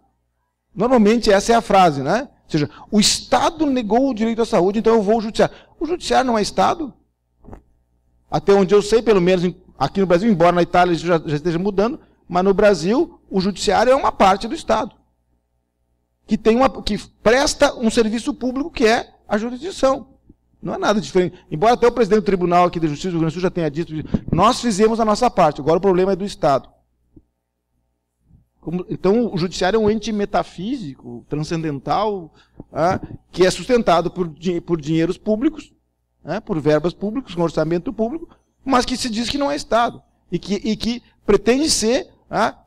Normalmente essa é a frase, né? Ou seja, o Estado negou o direito à saúde, então eu vou ao judiciário. O judiciário não é Estado? Até onde eu sei, pelo menos aqui no Brasil, embora na Itália isso já esteja mudando, mas no Brasil o judiciário é uma parte do Estado. Que presta um serviço público que é a jurisdição. Não é nada diferente. Embora até o presidente do Tribunal aqui de Justiça do Rio Grande do Sul já tenha dito, nós fizemos a nossa parte, agora o problema é do Estado. Então, o judiciário é um ente metafísico, transcendental, que é sustentado por dinheiros públicos, por verbas públicas, com orçamento público, mas que se diz que não é Estado. E que pretende ser,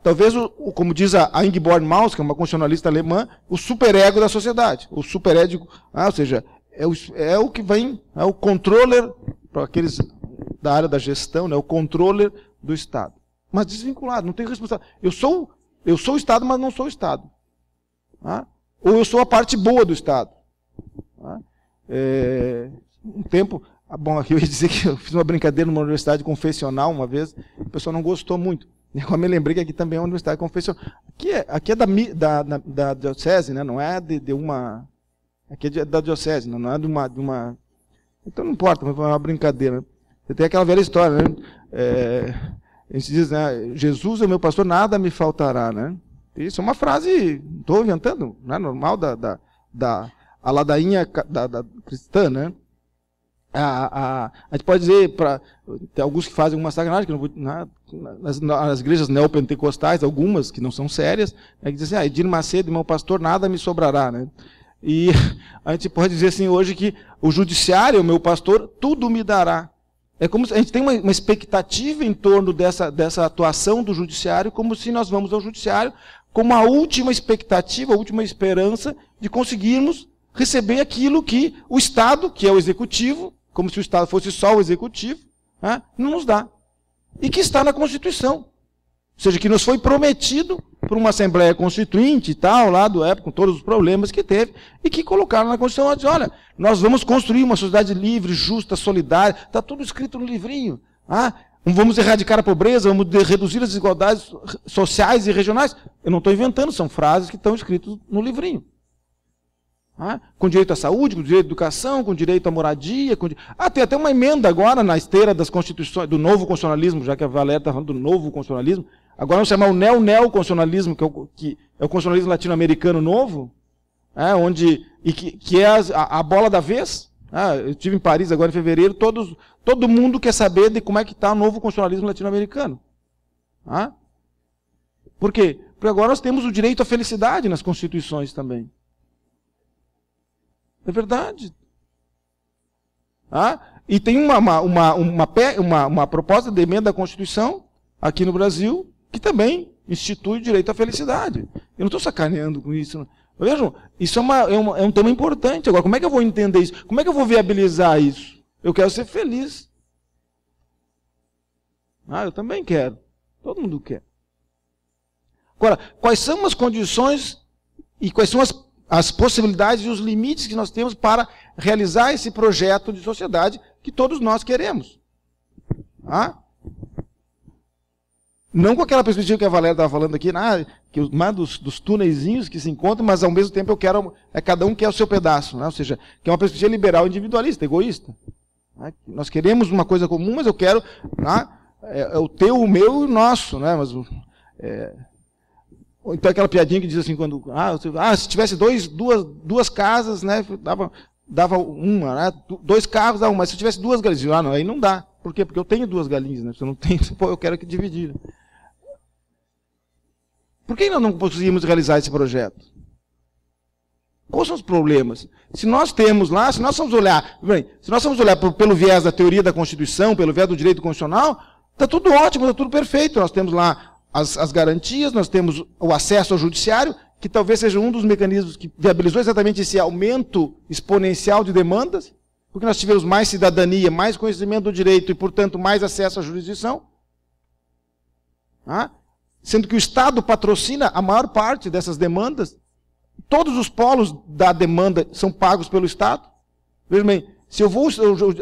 talvez, como diz a Ingeborg Maus, que é uma constitucionalista alemã, o superego da sociedade. O superego, ou seja, é o que vem, é o controller, para aqueles da área da gestão, o controller do Estado. Mas desvinculado, não tem responsabilidade. Eu sou o Estado, mas não sou o Estado. Ou eu sou a parte boa do Estado. Um tempo... Bom, aqui eu ia dizer que eu fiz uma brincadeira numa universidade confessional uma vez, o pessoal não gostou muito. Eu me lembrei que aqui também é uma universidade confessional. Aqui é da diocese, né? Não é de uma... Aqui é da diocese, não é de uma... Então não importa, mas é uma brincadeira. Você tem aquela velha história, né? A gente diz, né, Jesus é meu pastor, nada me faltará, né? Isso é uma frase, não estou inventando, não é normal a ladainha da cristã, né? A gente pode dizer, tem alguns que fazem uma sacanagem, que não vou, nas igrejas neopentecostais, algumas que não são sérias, que dizem assim, Edir Macedo, meu pastor, nada me sobrará, né? E a gente pode dizer assim hoje que o judiciário, o meu pastor, tudo me dará. É como se a gente tem uma expectativa em torno dessa atuação do judiciário, como se nós vamos ao judiciário como a última expectativa, a última esperança de conseguirmos receber aquilo que o Estado, que é o executivo, como se o Estado fosse só o executivo, não nos dá. E que está na Constituição. Ou seja, que nos foi prometido por uma Assembleia Constituinte e tal, lá do época, com todos os problemas que teve, e que colocaram na Constituição, e olha, nós vamos construir uma sociedade livre, justa, solidária, está tudo escrito no livrinho. Vamos erradicar a pobreza, vamos reduzir as desigualdades sociais e regionais. Eu não estou inventando, são frases que estão escritas no livrinho. Com direito à saúde, com direito à educação, com direito à moradia. Tem até uma emenda agora na esteira das constituições, do novo constitucionalismo, já que a Valéria está falando do novo constitucionalismo, Agora vamos chamar o neoconstitucionalismo, que é o constitucionalismo latino-americano novo, que é a bola da vez. Eu estive em Paris agora em fevereiro, todo mundo quer saber de como é que está o novo constitucionalismo latino-americano. Por quê? Porque agora nós temos o direito à felicidade nas constituições também. É verdade. E tem uma proposta de emenda à Constituição, aqui no Brasil, que também institui o direito à felicidade. Eu não estou sacaneando com isso. Não. Vejam, isso é um tema importante. Agora, como é que eu vou entender isso? Como é que eu vou viabilizar isso? Eu quero ser feliz. Eu também quero. Todo mundo quer. Agora, quais são as condições e quais são as possibilidades e os limites que nós temos para realizar esse projeto de sociedade que todos nós queremos? Não com aquela perspectiva que a Valéria estava falando aqui, dos túneizinhos que se encontram, mas ao mesmo tempo eu quero, cada um quer o seu pedaço, ou seja, que é uma perspectiva liberal, individualista, egoísta. Nós queremos uma coisa comum, mas eu quero o teu, o meu e o nosso. Então aquela piadinha que diz assim, se tivesse duas casas, dava uma, 2 carros dava uma, mas se tivesse 2 galinhas, aí não dá. Por quê? Porque eu tenho 2 galinhas, Se eu não tenho, eu quero dividir. Por que nós não conseguimos realizar esse projeto? Quais são os problemas? Se nós vamos olhar pelo viés da teoria da Constituição, pelo viés do direito constitucional, está tudo ótimo, está tudo perfeito. Nós temos lá as garantias, nós temos o acesso ao judiciário, que talvez seja um dos mecanismos que viabilizou exatamente esse aumento exponencial de demandas, porque nós tivemos mais cidadania, mais conhecimento do direito e, portanto, mais acesso à jurisdição. Sendo que o Estado patrocina a maior parte dessas demandas, todos os polos da demanda são pagos pelo Estado. Veja bem, se eu vou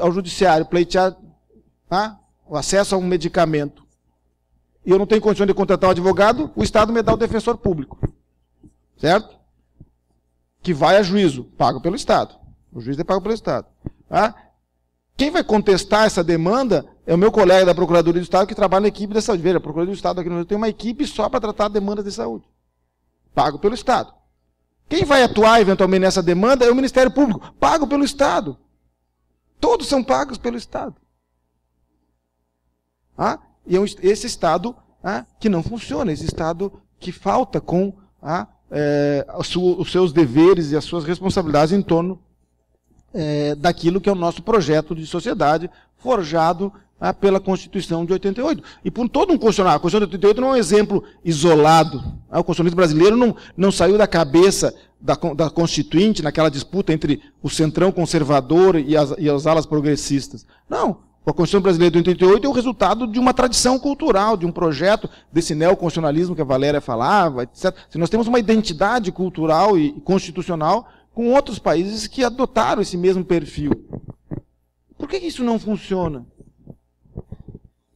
ao judiciário pleitear o acesso a um medicamento e eu não tenho condição de contratar um advogado, o Estado me dá o defensor público. Certo? Que vai a juízo, pago pelo Estado. O juiz é pago pelo Estado. Quem vai contestar essa demanda é o meu colega da Procuradoria do Estado que trabalha na equipe da saúde. Veja, a Procuradoria do Estado aqui no Brasil tem uma equipe só para tratar demandas de saúde. Pago pelo Estado. Quem vai atuar eventualmente nessa demanda é o Ministério Público, pago pelo Estado. Todos são pagos pelo Estado. E é esse Estado que não funciona, esse Estado que falta com os seus deveres e as suas responsabilidades em torno daquilo que é o nosso projeto de sociedade forjado pela Constituição de 88. E por todo um constitucional, a Constituição de 88 não é um exemplo isolado. O constitucionalismo brasileiro não saiu da cabeça da Constituinte naquela disputa entre o centrão conservador e as alas progressistas. Não. A Constituição brasileira de 88 é o resultado de uma tradição cultural, de um projeto desse neoconstitucionalismo que a Valéria falava, etc. Nós temos uma identidade cultural e constitucional com outros países que adotaram esse mesmo perfil. Por que isso não funciona?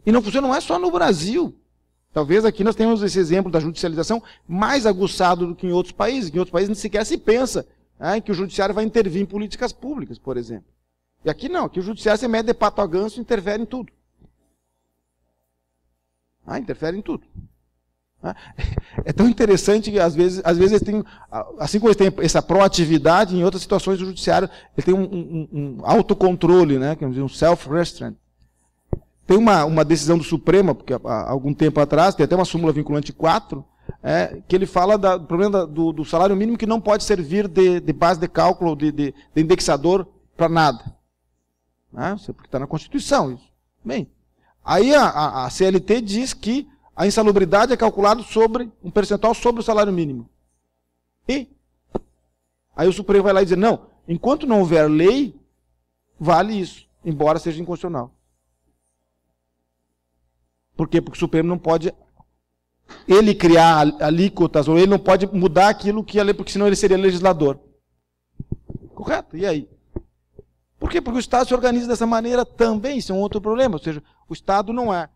E não funciona não é só no Brasil. Talvez aqui nós tenhamos esse exemplo da judicialização mais aguçado do que em outros países. Em outros países nem sequer se pensa que o judiciário vai intervir em políticas públicas, por exemplo. E aqui não, aqui o judiciário se mete de pato a ganso e interfere em tudo. Interfere em tudo. É tão interessante que às vezes eles têm, assim como eles têm essa proatividade, em outras situações o judiciário ele tem um autocontrole, que é um self-restraint. Tem uma decisão do Supremo, porque há algum tempo atrás, tem até uma súmula vinculante 4, que ele fala do problema do salário mínimo que não pode servir de base de cálculo, de indexador para nada. Porque está na Constituição isso. Bem, aí a CLT diz que a insalubridade é calculada sobre um percentual sobre o salário mínimo. E aí o Supremo vai lá e diz, não, enquanto não houver lei, vale isso, embora seja inconstitucional. Por quê? Porque o Supremo não pode ele criar alíquotas, ou ele não pode mudar aquilo que a lei, porque senão ele seria legislador. Correto? E aí? Por quê? Porque o Estado se organiza dessa maneira também, isso é um outro problema. Ou seja, o Estado não é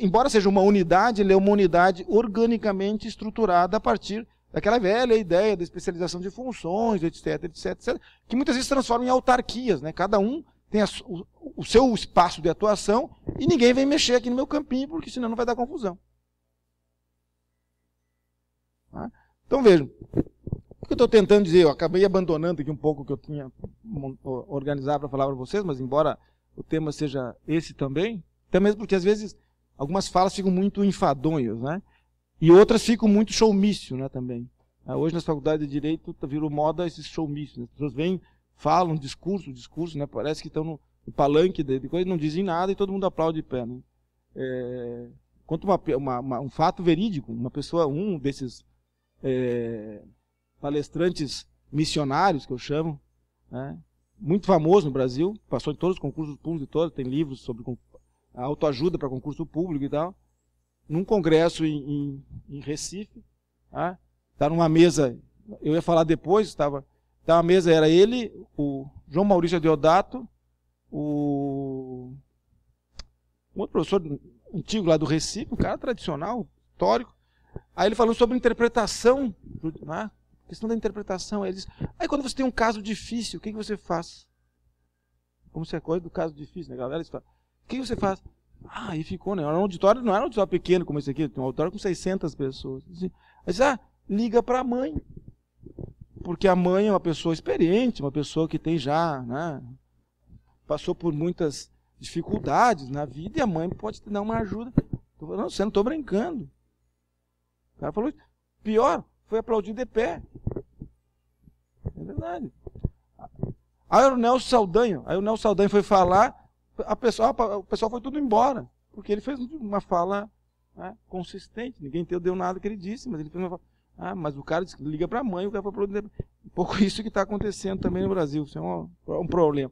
embora seja uma unidade, ele é uma unidade organicamente estruturada a partir daquela velha ideia da especialização de funções, etc, que muitas vezes se transforma em autarquias, Cada um tem o seu espaço de atuação e ninguém vem mexer aqui no meu campinho, porque senão não vai dar confusão. Tá? Então vejam, o que eu estou tentando dizer, eu acabei abandonando aqui um pouco o que eu tinha organizado para falar para vocês, mas embora o tema seja esse também, até mesmo porque às vezes algumas falas ficam muito enfadonhas, né? E outras ficam muito showmício, né, também. Hoje nas faculdades de Direito virou moda esses showmícios, né? As pessoas vêm, falam, discurso, né? Parece que estão no palanque de coisa, não dizem nada e todo mundo aplaude de pé, né? Conta um fato verídico, uma pessoa, um desses palestrantes missionários, que eu chamo, né? Muito famoso no Brasil, passou em todos os concursos públicos, tem livros sobre autoajuda para concurso público e tal, num congresso em Recife, tá? Tá numa mesa, eu ia falar depois, uma mesa, era ele, o João Maurício Deodato, um outro professor antigo lá do Recife, um cara tradicional, histórico. Aí ele falou sobre interpretação, né? Questão da interpretação. Aí ele disse, aí quando você tem um caso difícil, o que você faz? Como se é coisa do caso difícil, né, galera? O que você faz? Aí ficou, né? Era um auditório, não era um auditório pequeno como esse aqui, tem um auditório com 600 pessoas. Aí disse, liga para a mãe. Porque a mãe é uma pessoa experiente, uma pessoa que tem já, né, passou por muitas dificuldades na vida e a mãe pode te dar uma ajuda. Eu falei, não, você não estou brincando. O cara falou, pior, foi aplaudir de pé. É verdade. Aí o Nelson Saldanha foi falar, o pessoal foi tudo embora, porque ele fez uma fala, né, consistente, ninguém deu nada que ele disse, mas ele fez uma fala. Mas o cara liga para a mãe, o cara foi aplaudir de pé. Um pouco isso que está acontecendo também no Brasil, isso é um problema.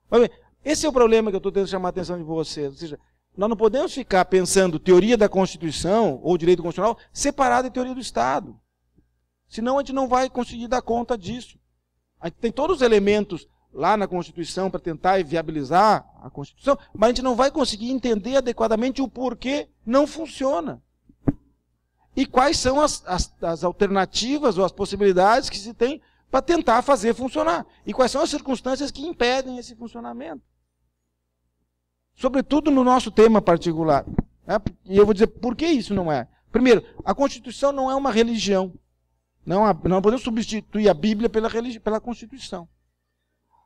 Mas, bem, esse é o problema que eu estou tentando chamar a atenção de vocês, ou seja, nós não podemos ficar pensando teoria da Constituição ou direito constitucional separado de teoria do Estado. Senão a gente não vai conseguir dar conta disso. A gente tem todos os elementos lá na Constituição para tentar viabilizar a Constituição, mas a gente não vai conseguir entender adequadamente o porquê não funciona. E quais são as alternativas ou as possibilidades que se tem para tentar fazer funcionar. E quais são as circunstâncias que impedem esse funcionamento. Sobretudo no nosso tema particular. Né? E eu vou dizer por que isso não é. Primeiro, a Constituição não é uma religião. Não podemos substituir a Bíblia pela Constituição.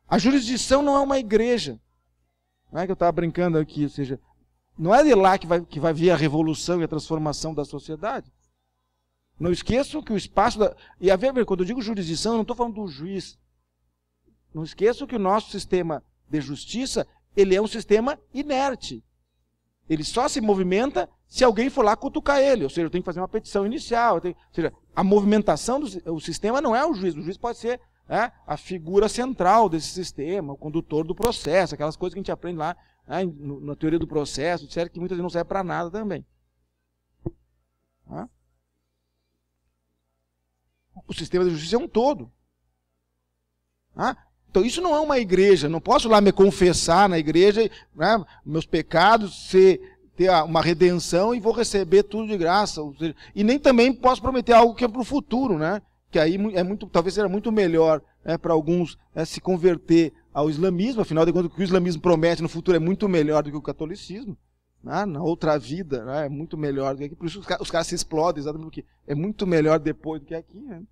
A jurisdição não é uma igreja. Não é que eu estava brincando aqui, ou seja, não é de lá que vai vir a revolução e a transformação da sociedade. Não esqueçam que o espaço E a ver, quando eu digo jurisdição, eu não estou falando do juiz. Não esqueçam que o nosso sistema de justiça, ele é um sistema inerte. Ele só se movimenta se alguém for lá cutucar ele. Ou seja, eu tenho que fazer uma petição inicial. Ou seja, a movimentação do sistema não é o juiz. O juiz pode ser a figura central desse sistema, o condutor do processo, aquelas coisas que a gente aprende lá, né, na teoria do processo, etc., que muitas vezes não serve para nada também. O sistema de justiça é um todo. Então isso não é uma igreja. Não posso lá me confessar na igreja, né, meus pecados, ter uma redenção e vou receber tudo de graça. Ou seja, e nem também posso prometer algo que é para o futuro, né? Que aí talvez seja muito melhor, né, para alguns se converter ao islamismo. Afinal de contas, o que o islamismo promete no futuro é muito melhor do que o catolicismo. Na outra vida, né, é muito melhor do que aqui. Por isso os caras se explodem, exatamente porque é muito melhor depois do que aqui. Né?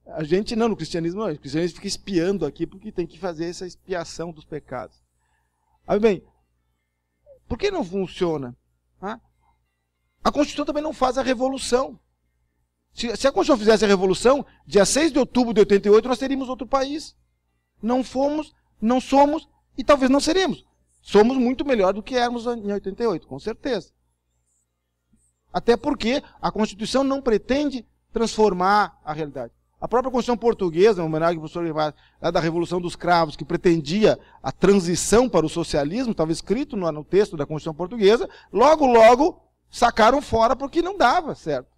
A gente não, no cristianismo não. O cristianismo fica espiando aqui porque tem que fazer essa expiação dos pecados. Aí bem, por que não funciona? A Constituição também não faz a revolução. Se a Constituição fizesse a revolução, dia 6 de outubro de 88 nós teríamos outro país. Não fomos, não somos e talvez não seremos. Somos muito melhor do que éramos em 88, com certeza. Até porque a Constituição não pretende transformar a realidade. A própria Constituição Portuguesa, em homenagem ao professor Rivaz, da Revolução dos Cravos, que pretendia a transição para o socialismo, estava escrito no texto da Constituição Portuguesa, logo sacaram fora porque não dava certo.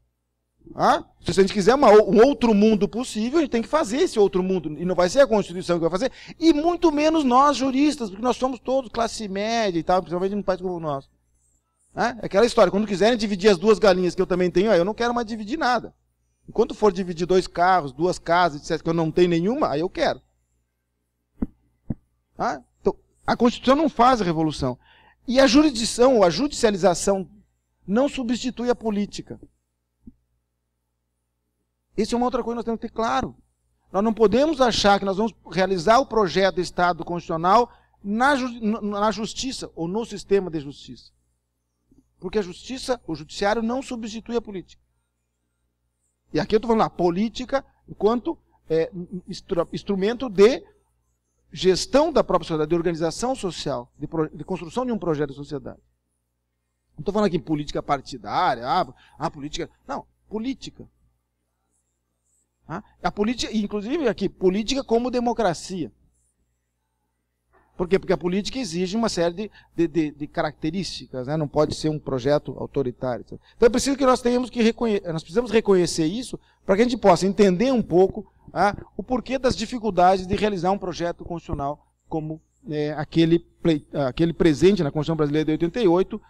Se a gente quiser um outro mundo possível, a gente tem que fazer esse outro mundo. E não vai ser a Constituição que vai fazer, e muito menos nós, juristas, porque nós somos todos classe média e tal, principalmente num país como o nosso. É aquela história, quando quiserem dividir as duas galinhas que eu também tenho, eu não quero mais dividir nada. Enquanto for dividir 2 carros, 2 casas, etc., que eu não tenho nenhuma, aí eu quero. Então, a Constituição não faz a revolução. E a jurisdição, ou a judicialização, não substitui a política. Essa é uma outra coisa que nós temos que ter claro. Nós não podemos achar que nós vamos realizar o projeto de Estado constitucional na justiça ou no sistema de justiça. Porque a justiça, o judiciário não substitui a política. E aqui eu estou falando a política enquanto instrumento de gestão da própria sociedade, de organização social, de construção de um projeto de sociedade. Não estou falando aqui em política partidária, política. Não, política. A política, inclusive aqui, política como democracia. Por quê? Porque a política exige uma série de características, né? Não pode ser um projeto autoritário. Então é preciso que nós precisamos reconhecer isso para que a gente possa entender um pouco o porquê das dificuldades de realizar um projeto constitucional como aquele presente na Constituição Brasileira de 88,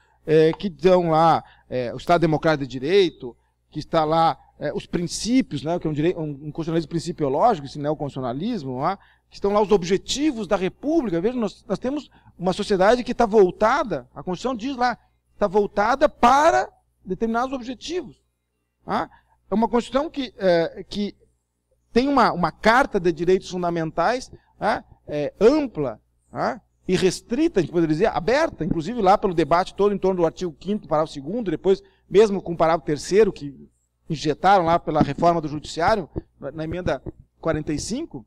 que dão lá o Estado Democrático de Direito, que está lá os princípios, né, que é um constitucionalismo principiológico, esse neoconstitucionalismo, que estão lá os objetivos da República. Veja, nós temos uma sociedade que está voltada, a Constituição diz lá, está voltada para determinados objetivos. É uma Constituição que tem uma carta de direitos fundamentais ampla e restrita, a gente poderia dizer, aberta, inclusive lá pelo debate todo em torno do artigo 5º, parágrafo 2º, depois mesmo com o parágrafo 3º, que injetaram lá pela reforma do judiciário, na emenda 45.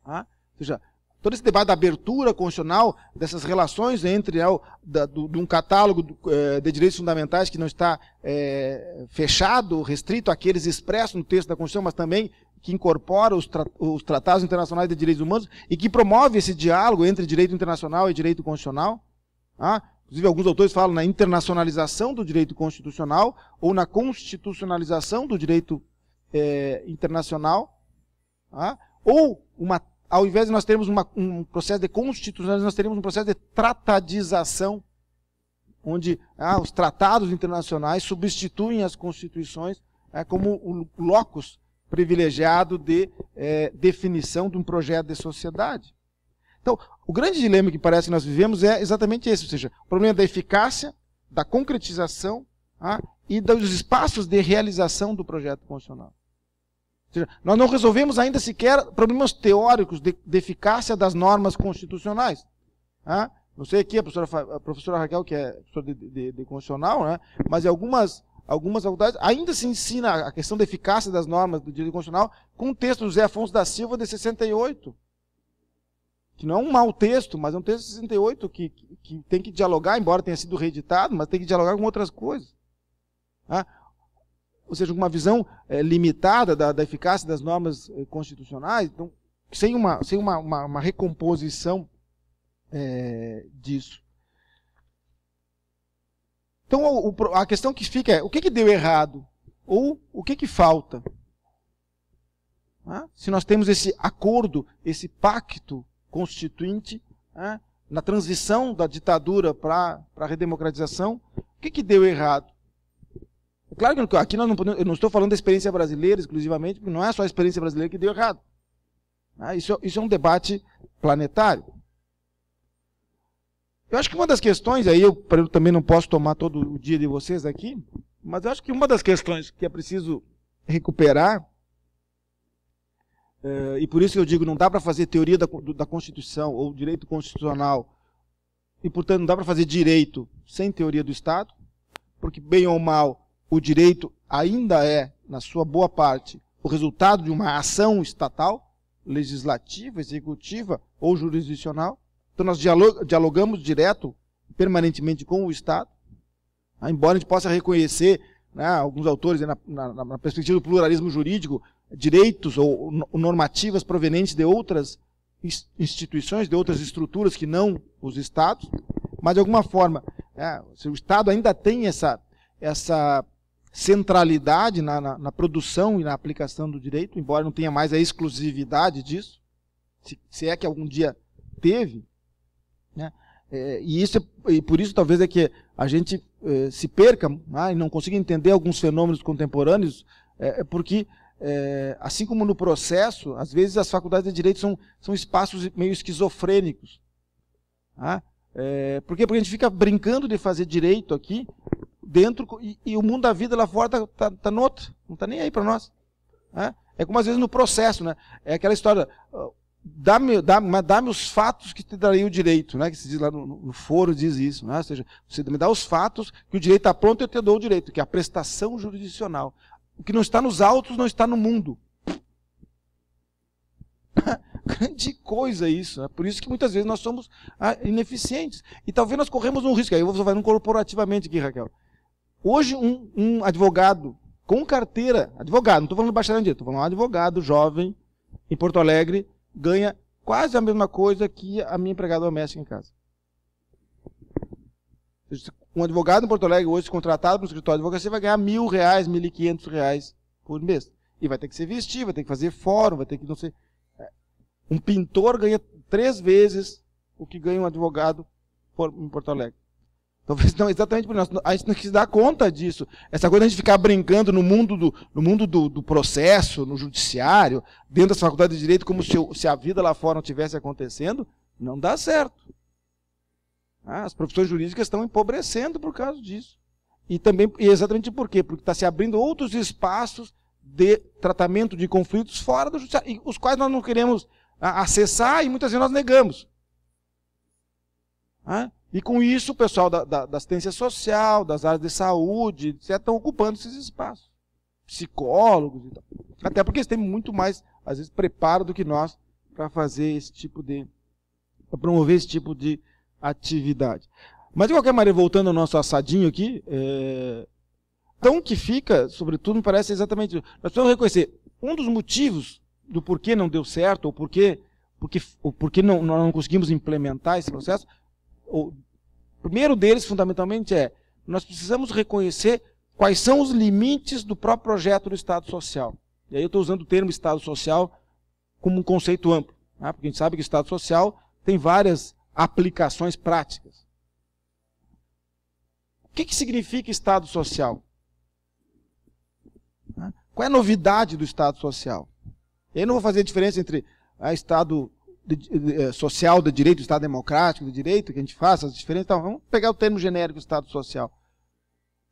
Ou seja, todo esse debate da abertura constitucional, dessas relações entre de um catálogo de direitos fundamentais que não está fechado, restrito àqueles expressos no texto da Constituição, mas também que incorpora os tratados internacionais de direitos humanos e que promove esse diálogo entre direito internacional e direito constitucional. Inclusive, alguns autores falam na internacionalização do direito constitucional ou na constitucionalização do direito internacional. Ou, ao invés de nós termos um processo de constitucionalização, nós teríamos um processo de tratadização, onde os tratados internacionais substituem as constituições como o locus privilegiado de definição de um projeto de sociedade. Então, o grande dilema que parece que nós vivemos é exatamente esse, ou seja, o problema da eficácia, da concretização e dos espaços de realização do projeto constitucional. Ou seja, nós não resolvemos ainda sequer problemas teóricos de eficácia das normas constitucionais. Não sei aqui a professora Raquel, que é professora de constitucional, né? Mas em algumas faculdades ainda se ensina a questão da eficácia das normas do direito constitucional com o texto do José Afonso da Silva de 68. Que não é um mau texto, mas é um texto de 68 que tem que dialogar, embora tenha sido reeditado, mas tem que dialogar com outras coisas. Ou seja, uma visão limitada da eficácia das normas constitucionais, então, sem uma recomposição disso. Então, a questão que fica é, o que deu errado? Ou o que falta? Se nós temos esse acordo, esse pacto constituinte, na transição da ditadura para a redemocratização, o que deu errado? É claro que aqui eu não estou falando da experiência brasileira exclusivamente, porque não é só a experiência brasileira que deu errado. Isso é um debate planetário. Eu acho que uma das questões, aí eu também não posso tomar todo o dia de vocês aqui, mas eu acho que uma das questões que é preciso recuperar, e por isso eu digo, não dá para fazer teoria da Constituição ou direito constitucional, e portanto não dá para fazer direito sem teoria do Estado, porque bem ou mal o direito ainda é, na sua boa parte, o resultado de uma ação estatal, legislativa, executiva ou jurisdicional. Então nós dialogamos direto, permanentemente com o Estado, embora a gente possa reconhecer, alguns autores, na perspectiva do pluralismo jurídico, direitos ou normativas provenientes de outras instituições, de outras estruturas que não os Estados, mas de alguma forma, o Estado ainda tem essa centralidade na produção e na aplicação do direito, embora não tenha mais a exclusividade disso, se é que algum dia teve, e por isso talvez é que a gente se perca e não consiga entender alguns fenômenos contemporâneos, porque assim como no processo, às vezes as faculdades de direito são espaços meio esquizofrênicos. Por quê? Porque a gente fica brincando de fazer direito aqui dentro e o mundo da vida lá fora tá noutra, não está nem aí para nós. Né? É como às vezes no processo, né? É aquela história, dá-me os fatos que te darei o direito, né? Que se diz lá no foro, diz isso, né? Ou seja, você me dá os fatos que o direito está pronto, eu te dou o direito, que é a prestação jurisdicional. O que não está nos autos não está no mundo. Grande coisa isso, né? Por isso que muitas vezes nós somos ineficientes. E talvez nós corremos um risco. Aí eu vou falar corporativamente aqui, Raquel. Hoje um advogado com carteira, advogado, não estou falando bacharel em direito, estou falando um advogado jovem em Porto Alegre, ganha quase a mesma coisa que a minha empregada doméstica em casa. Um advogado em Porto Alegre hoje, contratado para um escritório de advocacia, vai ganhar R$1.000, R$1.500 por mês. E vai ter que se vestir, vai ter que fazer fórum, vai ter que não sei... Um pintor ganha 3 vezes o que ganha um advogado em Porto Alegre. Talvez não, exatamente por nós. A gente não quis dar conta disso. Essa coisa de a gente ficar brincando no mundo do processo, no judiciário, dentro das faculdades de direito, como se a vida lá fora não estivesse acontecendo, não dá certo. As profissões jurídicas estão empobrecendo por causa disso. E também, exatamente por quê? Porque está se abrindo outros espaços de tratamento de conflitos fora do judiciário, e os quais nós não queremos acessar e muitas vezes nós negamos. E com isso o pessoal da assistência social, das áreas de saúde, etc., estão ocupando esses espaços. Psicólogos e tal. Até porque eles têm muito mais, às vezes, preparo do que nós para fazer esse tipo de... para promover esse tipo de atividade. Mas, de qualquer maneira, voltando ao nosso assadinho aqui, então o que fica, sobretudo, me parece exatamente... Nós precisamos reconhecer um dos motivos do porquê não deu certo, ou porquê nós não conseguimos implementar esse processo. O primeiro deles, fundamentalmente, nós precisamos reconhecer quais são os limites do próprio projeto do Estado Social. E aí eu estou usando o termo Estado Social como um conceito amplo, né? Porque a gente sabe que o Estado Social tem várias aplicações práticas. O que significa Estado Social? Qual é a novidade do Estado Social? Eu não vou fazer a diferença entre Estado social de direito, Estado democrático de direito, que a gente faça as diferenças. Então, vamos pegar o termo genérico Estado Social.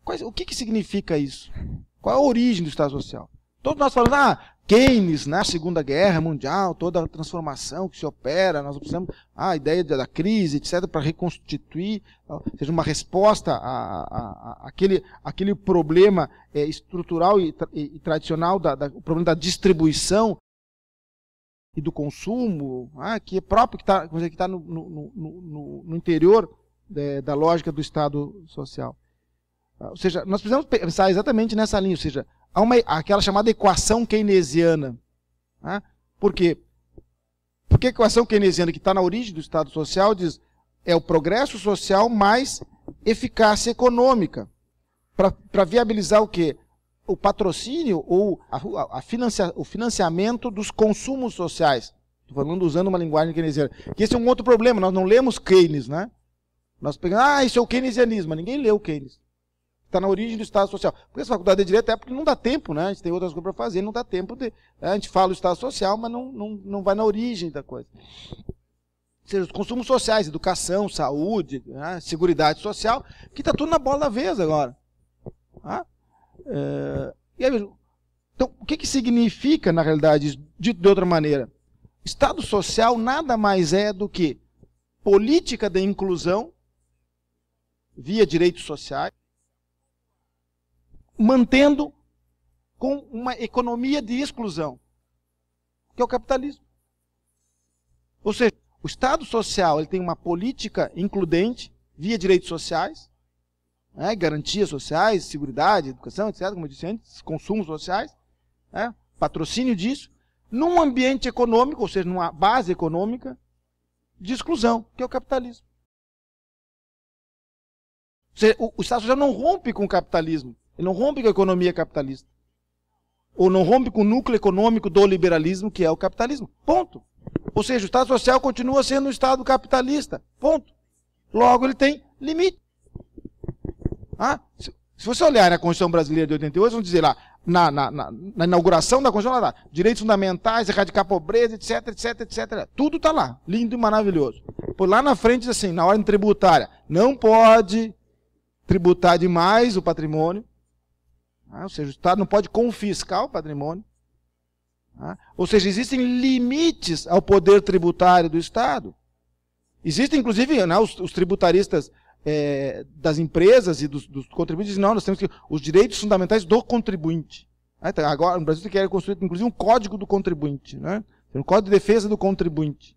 O que significa isso? Qual é a origem do Estado Social? Todos nós falamos, Keynes, na Segunda Guerra Mundial, toda a transformação que se opera, nós precisamos, a ideia da crise, etc., para reconstituir, seja uma resposta àquele problema estrutural e tradicional, o problema da distribuição e do consumo, que é próprio, que está no interior da lógica do Estado Social. Ou seja, nós precisamos pensar exatamente nessa linha, ou seja, há aquela chamada equação keynesiana. Por quê? Porque a equação keynesiana que está na origem do Estado Social diz é o progresso social mais eficácia econômica. Para viabilizar o quê? O patrocínio ou o financiamento dos consumos sociais. Estou falando usando uma linguagem keynesiana. Que esse é um outro problema, nós não lemos Keynes, né? Nós pegamos, isso é o keynesianismo, mas ninguém leu Keynes. Está na origem do Estado Social. Porque essa faculdade de Direito é porque não dá tempo, né? A gente tem outras coisas para fazer, não dá tempo de... A gente fala o Estado Social, mas não vai na origem da coisa. Ou seja, os consumos sociais, educação, saúde, seguridade social, que está tudo na bola da vez agora. E aí, então, o que significa, na realidade, dito de outra maneira? Estado Social nada mais é do que política de inclusão via direitos sociais, mantendo com uma economia de exclusão, que é o capitalismo. Ou seja, o Estado Social ele tem uma política includente via direitos sociais, garantias sociais, seguridade, educação, etc., como eu disse antes, consumos sociais, patrocínio disso, num ambiente econômico, ou seja, numa base econômica de exclusão, que é o capitalismo. Ou seja, o Estado Social não rompe com o capitalismo, ele não rompe com a economia capitalista. Ou não rompe com o núcleo econômico do liberalismo, que é o capitalismo. Ponto. Ou seja, o Estado Social continua sendo um Estado capitalista. Ponto. Logo, ele tem limite. Se você olhar na Constituição Brasileira de 88, vamos dizer lá, na inauguração da Constituição, lá, direitos fundamentais, erradicar a pobreza, etc, etc, etc. Tudo está lá, lindo e maravilhoso. Por lá na frente, assim, na ordem tributária, não pode tributar demais o patrimônio. Ou seja, o Estado não pode confiscar o patrimônio. Ou seja, existem limites ao poder tributário do Estado. Existem, inclusive, né, os tributaristas das empresas e dos contribuintes dizem, não, nós temos que os direitos fundamentais do contribuinte. Agora, no Brasil, você quer construir, inclusive, um código do contribuinte, né? Um código de defesa do contribuinte.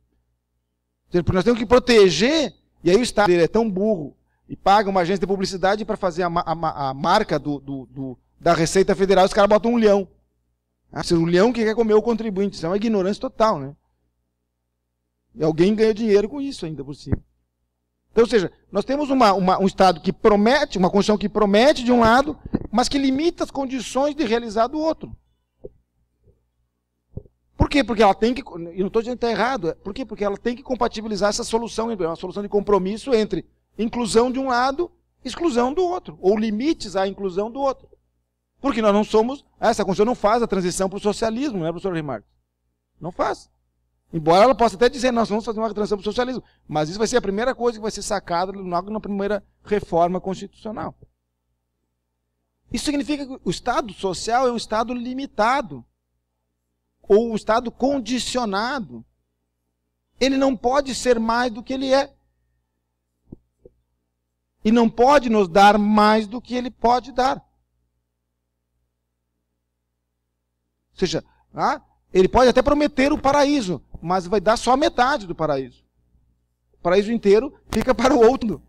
Porque nós temos que proteger, e aí o Estado ele é tão burro e paga uma agência de publicidade para fazer a marca da Receita Federal, os caras botam um leão. Um leão que quer comer o contribuinte. Isso é uma ignorância total, né? E alguém ganha dinheiro com isso ainda por cima. Então, ou seja, nós temos um Estado que promete, uma Constituição que promete de um lado, mas que limita as condições de realizar do outro. Por quê? Porque ela tem que, e não estou dizendo que está errado, por quê? Porque ela tem que compatibilizar essa solução, uma solução de compromisso entre inclusão de um lado, exclusão do outro, ou limites à inclusão do outro. Porque nós não somos, essa Constituição não faz a transição para o socialismo, né, professor Remarques? Não faz. Embora ela possa até dizer, nós vamos fazer uma transição para o socialismo, mas isso vai ser a primeira coisa que vai ser sacada logo na primeira reforma constitucional. Isso significa que o Estado social é um Estado limitado, ou um Estado condicionado. Ele não pode ser mais do que ele é. E não pode nos dar mais do que ele pode dar. Ou seja, ele pode até prometer o paraíso, mas vai dar só metade do paraíso. O paraíso inteiro fica para o outro.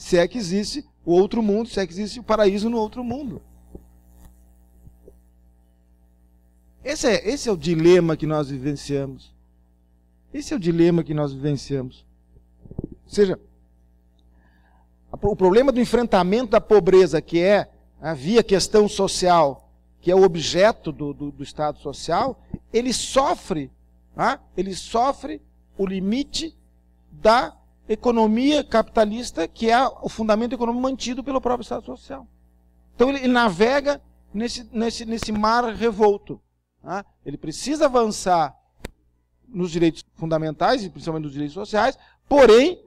Se é que existe o outro mundo, se é que existe o paraíso no outro mundo. Esse é o dilema que nós vivenciamos. Esse é o dilema que nós vivenciamos. Ou seja, o problema do enfrentamento da pobreza, que é via questão social, que é o objeto do Estado social, ele sofre o limite da economia capitalista, que é o fundamento econômico mantido pelo próprio Estado social. Então ele navega nesse mar revolto. Ele precisa avançar nos direitos fundamentais, e principalmente nos direitos sociais, porém,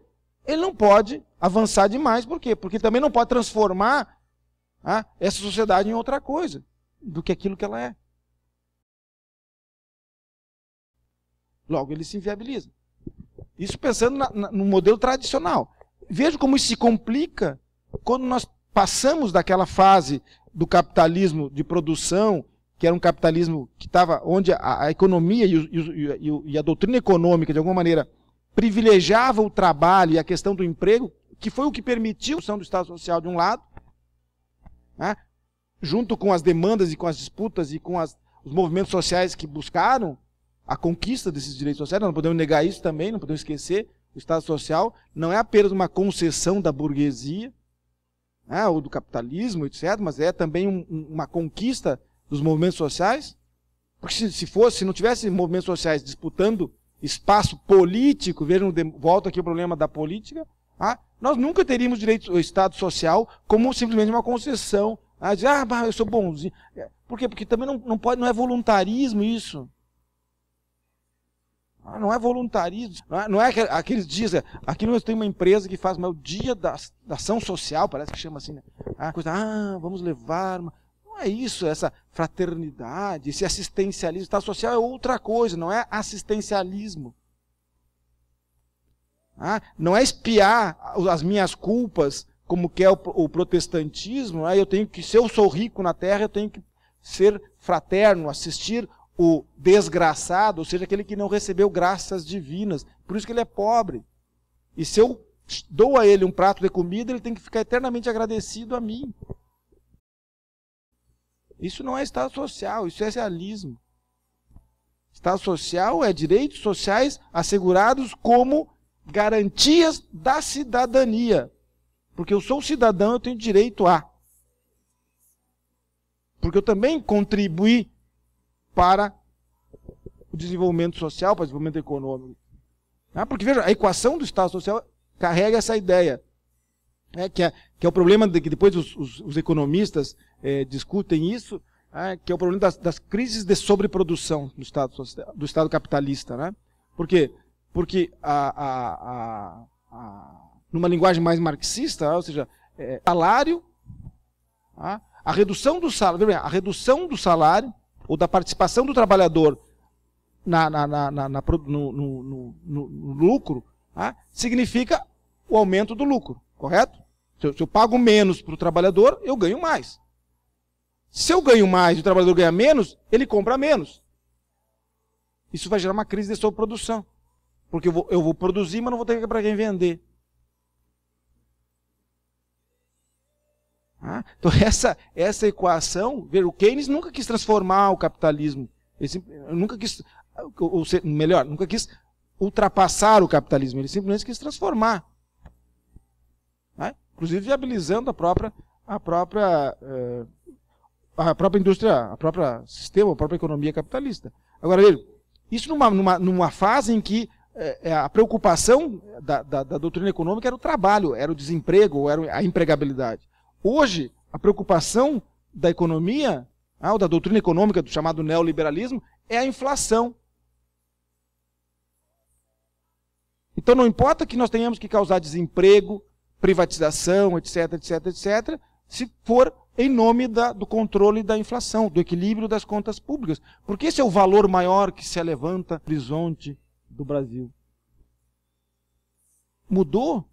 ele não pode avançar demais. Por quê? Porque também não pode transformar essa sociedade em outra coisa do que aquilo que ela é. Logo, ele se inviabiliza. Isso pensando no modelo tradicional. Veja como isso se complica quando nós passamos daquela fase do capitalismo de produção, que era um capitalismo que estava onde a economia e a doutrina econômica, de alguma maneira, privilegiava o trabalho e a questão do emprego, que foi o que permitiu a construção do Estado Social de um lado, junto com as demandas e com as disputas e com os movimentos sociais que buscaram a conquista desses direitos sociais. Nós não podemos negar isso também, não podemos esquecer. O Estado Social não é apenas uma concessão da burguesia, ou do capitalismo, etc., mas é também uma conquista dos movimentos sociais. Porque se não tivesse movimentos sociais disputando espaço político, vejam, volta aqui o problema da política, nós nunca teríamos direito ao Estado Social como simplesmente uma concessão. Dizer, eu sou bonzinho. Por quê? Porque também não é voluntarismo isso. Não é voluntarismo. Não é aqueles dias. Aqui nós temos uma empresa que faz o dia da ação social, parece que chama assim, né? Vamos levar. Não é isso, essa fraternidade, esse assistencialismo. O Estado social é outra coisa, não é assistencialismo. Não é espiar as minhas culpas, como que é o protestantismo. Eu tenho que, se eu sou rico na terra, eu tenho que ser fraterno, assistir o desgraçado, ou seja, aquele que não recebeu graças divinas. Por isso que ele é pobre. E se eu dou a ele um prato de comida, ele tem que ficar eternamente agradecido a mim. Isso não é Estado Social, isso é realismo. Estado Social é direitos sociais assegurados como garantias da cidadania. Porque eu sou cidadão, eu tenho direito a. Porque eu também contribuí para o desenvolvimento social, para o desenvolvimento econômico. Porque, veja, a equação do Estado Social carrega essa ideia. Que é o problema de que depois os economistas discutem isso, que é o problema das crises de sobreprodução do Estado capitalista. Né? Por quê? Porque numa linguagem mais marxista, ou seja, salário, a redução do salário ou da participação do trabalhador no lucro, tá? Significa o aumento do lucro, correto? Se eu pago menos para o trabalhador, eu ganho mais. Se eu ganho mais e o trabalhador ganha menos, ele compra menos. Isso vai gerar uma crise de sobreprodução. Porque eu vou produzir, mas não vou ter para quem vender. Então essa equação, o Keynes nunca quis transformar o capitalismo. Nunca quis ultrapassar o capitalismo. Ele simplesmente quis transformar. Inclusive viabilizando a própria indústria, a própria sistema, a própria economia capitalista. Agora, isso numa fase em que a preocupação da doutrina econômica era o trabalho, era o desemprego, era a empregabilidade. Hoje, a preocupação da economia, ou da doutrina econômica, do chamado neoliberalismo, é a inflação. Então não importa que nós tenhamos que causar desemprego, privatização, etc, etc, etc, se for em nome do controle da inflação, do equilíbrio das contas públicas. Porque esse é o valor maior que se levanta no horizonte do Brasil. Mudou?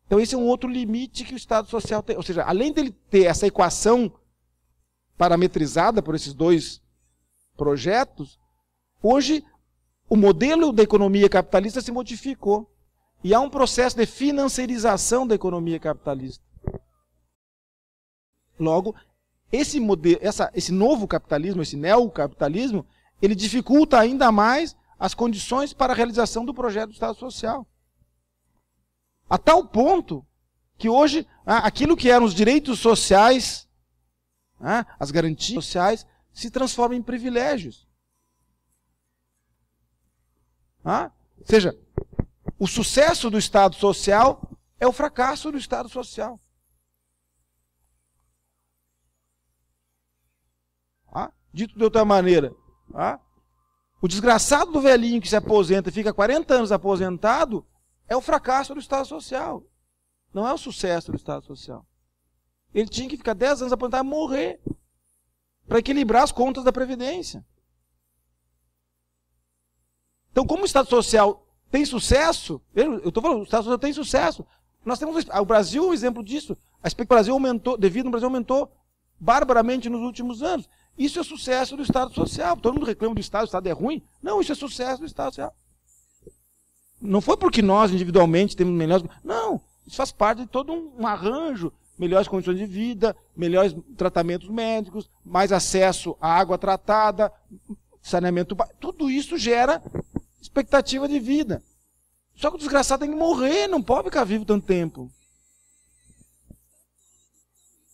Então esse é um outro limite que o Estado Social tem. Ou seja, além dele ter essa equação parametrizada por esses dois projetos, hoje o modelo da economia capitalista se modificou. E há um processo de financiarização da economia capitalista. Logo, esse novo capitalismo, esse neocapitalismo, ele dificulta ainda mais as condições para a realização do projeto do Estado Social. A tal ponto que hoje, aquilo que eram os direitos sociais, as garantias sociais, se transformam em privilégios. Ou seja, o sucesso do Estado Social é o fracasso do Estado Social. Dito de outra maneira, o desgraçado do velhinho que se aposenta e fica 40 anos aposentado é o fracasso do Estado Social. Não é o sucesso do Estado Social. Ele tinha que ficar 10 anos aposentado e morrer para equilibrar as contas da Previdência. Então, como o Estado Social tem sucesso, eu estou falando, o Estado Social tem sucesso. Nós temos o Brasil, um exemplo disso. A expectativa do Brasil aumentou, devido no Brasil aumentou barbaramente nos últimos anos. Isso é sucesso do Estado Social. Todo mundo reclama do Estado, o Estado é ruim. Não, isso é sucesso do Estado Social. Não foi porque nós individualmente temos melhores... Não, isso faz parte de todo um arranjo. Melhores condições de vida, melhores tratamentos médicos, mais acesso à água tratada, saneamento... Tudo isso gera expectativa de vida. Só que o desgraçado tem que morrer, não pode ficar vivo tanto tempo.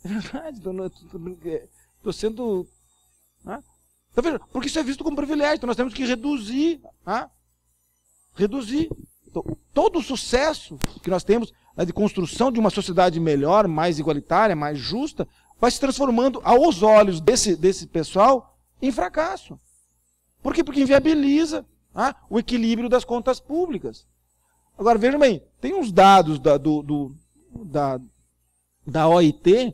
É verdade, estou sendo... Então, veja, porque isso é visto como privilégio, então nós temos que reduzir. Reduzir. Então, todo o sucesso que nós temos de construção de uma sociedade melhor, mais igualitária, mais justa, vai se transformando aos olhos desse pessoal em fracasso. Por quê? Porque inviabiliza o equilíbrio das contas públicas. Agora, vejam bem, tem uns dados da OIT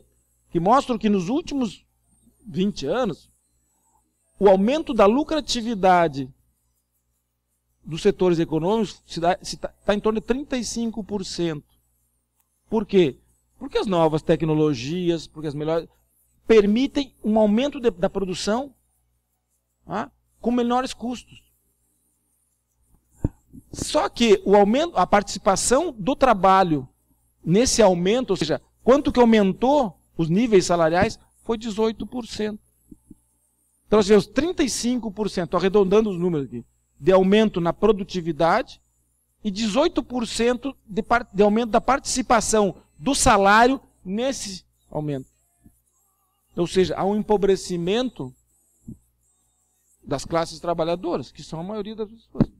que mostram que nos últimos 20 anos, o aumento da lucratividade dos setores econômicos está em torno de 35%. Por quê? Porque as novas tecnologias, porque as melhores, permitem um aumento da produção com menores custos. Só que a participação do trabalho nesse aumento, ou seja, quanto que aumentou os níveis salariais, foi 18%. Então nós tivemos 35%, estou arredondando os números aqui, de aumento na produtividade e 18% de aumento da participação do salário nesse aumento. Ou seja, há um empobrecimento das classes trabalhadoras, que são a maioria das pessoas.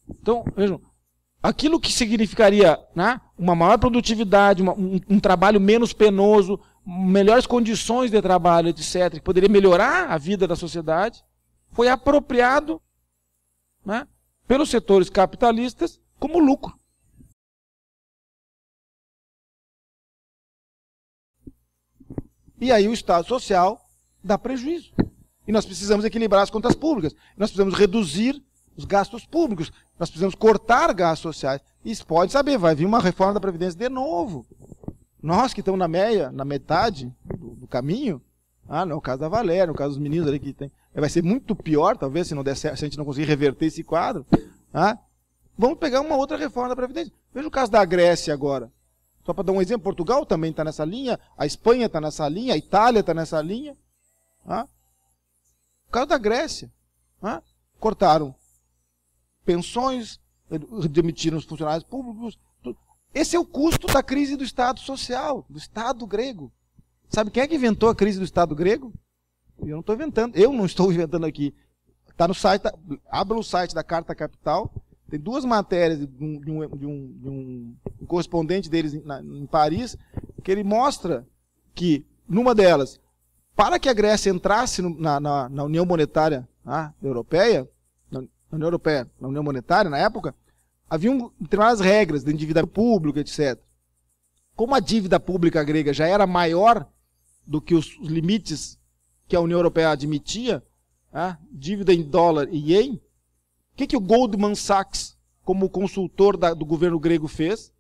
Então, vejam, aquilo que significaria uma maior produtividade, um trabalho menos penoso, melhores condições de trabalho, etc., que poderia melhorar a vida da sociedade, foi apropriado pelos setores capitalistas como lucro. E aí o Estado Social dá prejuízo. E nós precisamos equilibrar as contas públicas. Nós precisamos reduzir os gastos públicos. Nós precisamos cortar gastos sociais. E pode saber, vai vir uma reforma da Previdência de novo. Nós que estamos na metade do caminho, não é o caso da Valéria, no caso dos meninos ali que tem, vai ser muito pior, talvez, se não der certo, se a gente não conseguir reverter esse quadro. Vamos pegar uma outra reforma da Previdência. Veja o caso da Grécia agora. Só para dar um exemplo, Portugal também está nessa linha, a Espanha está nessa linha, a Itália está nessa linha. O caso da Grécia. Cortaram pensões, demitiram os funcionários públicos. Esse é o custo da crise do Estado social, do Estado grego. Sabe quem é que inventou a crise do Estado grego? Eu não estou inventando, aqui. Está no site, abra o site da Carta Capital, tem duas matérias de um correspondente deles em Paris, que ele mostra que, numa delas, para que a Grécia entrasse na União Monetária Europeia, na União Monetária, na época, haviam determinadas regras de endividamento público, etc. Como a dívida pública grega já era maior do que os limites que a União Europeia admitia, dívida em dólar e ien, o que o Goldman Sachs, como consultor do governo grego, fez?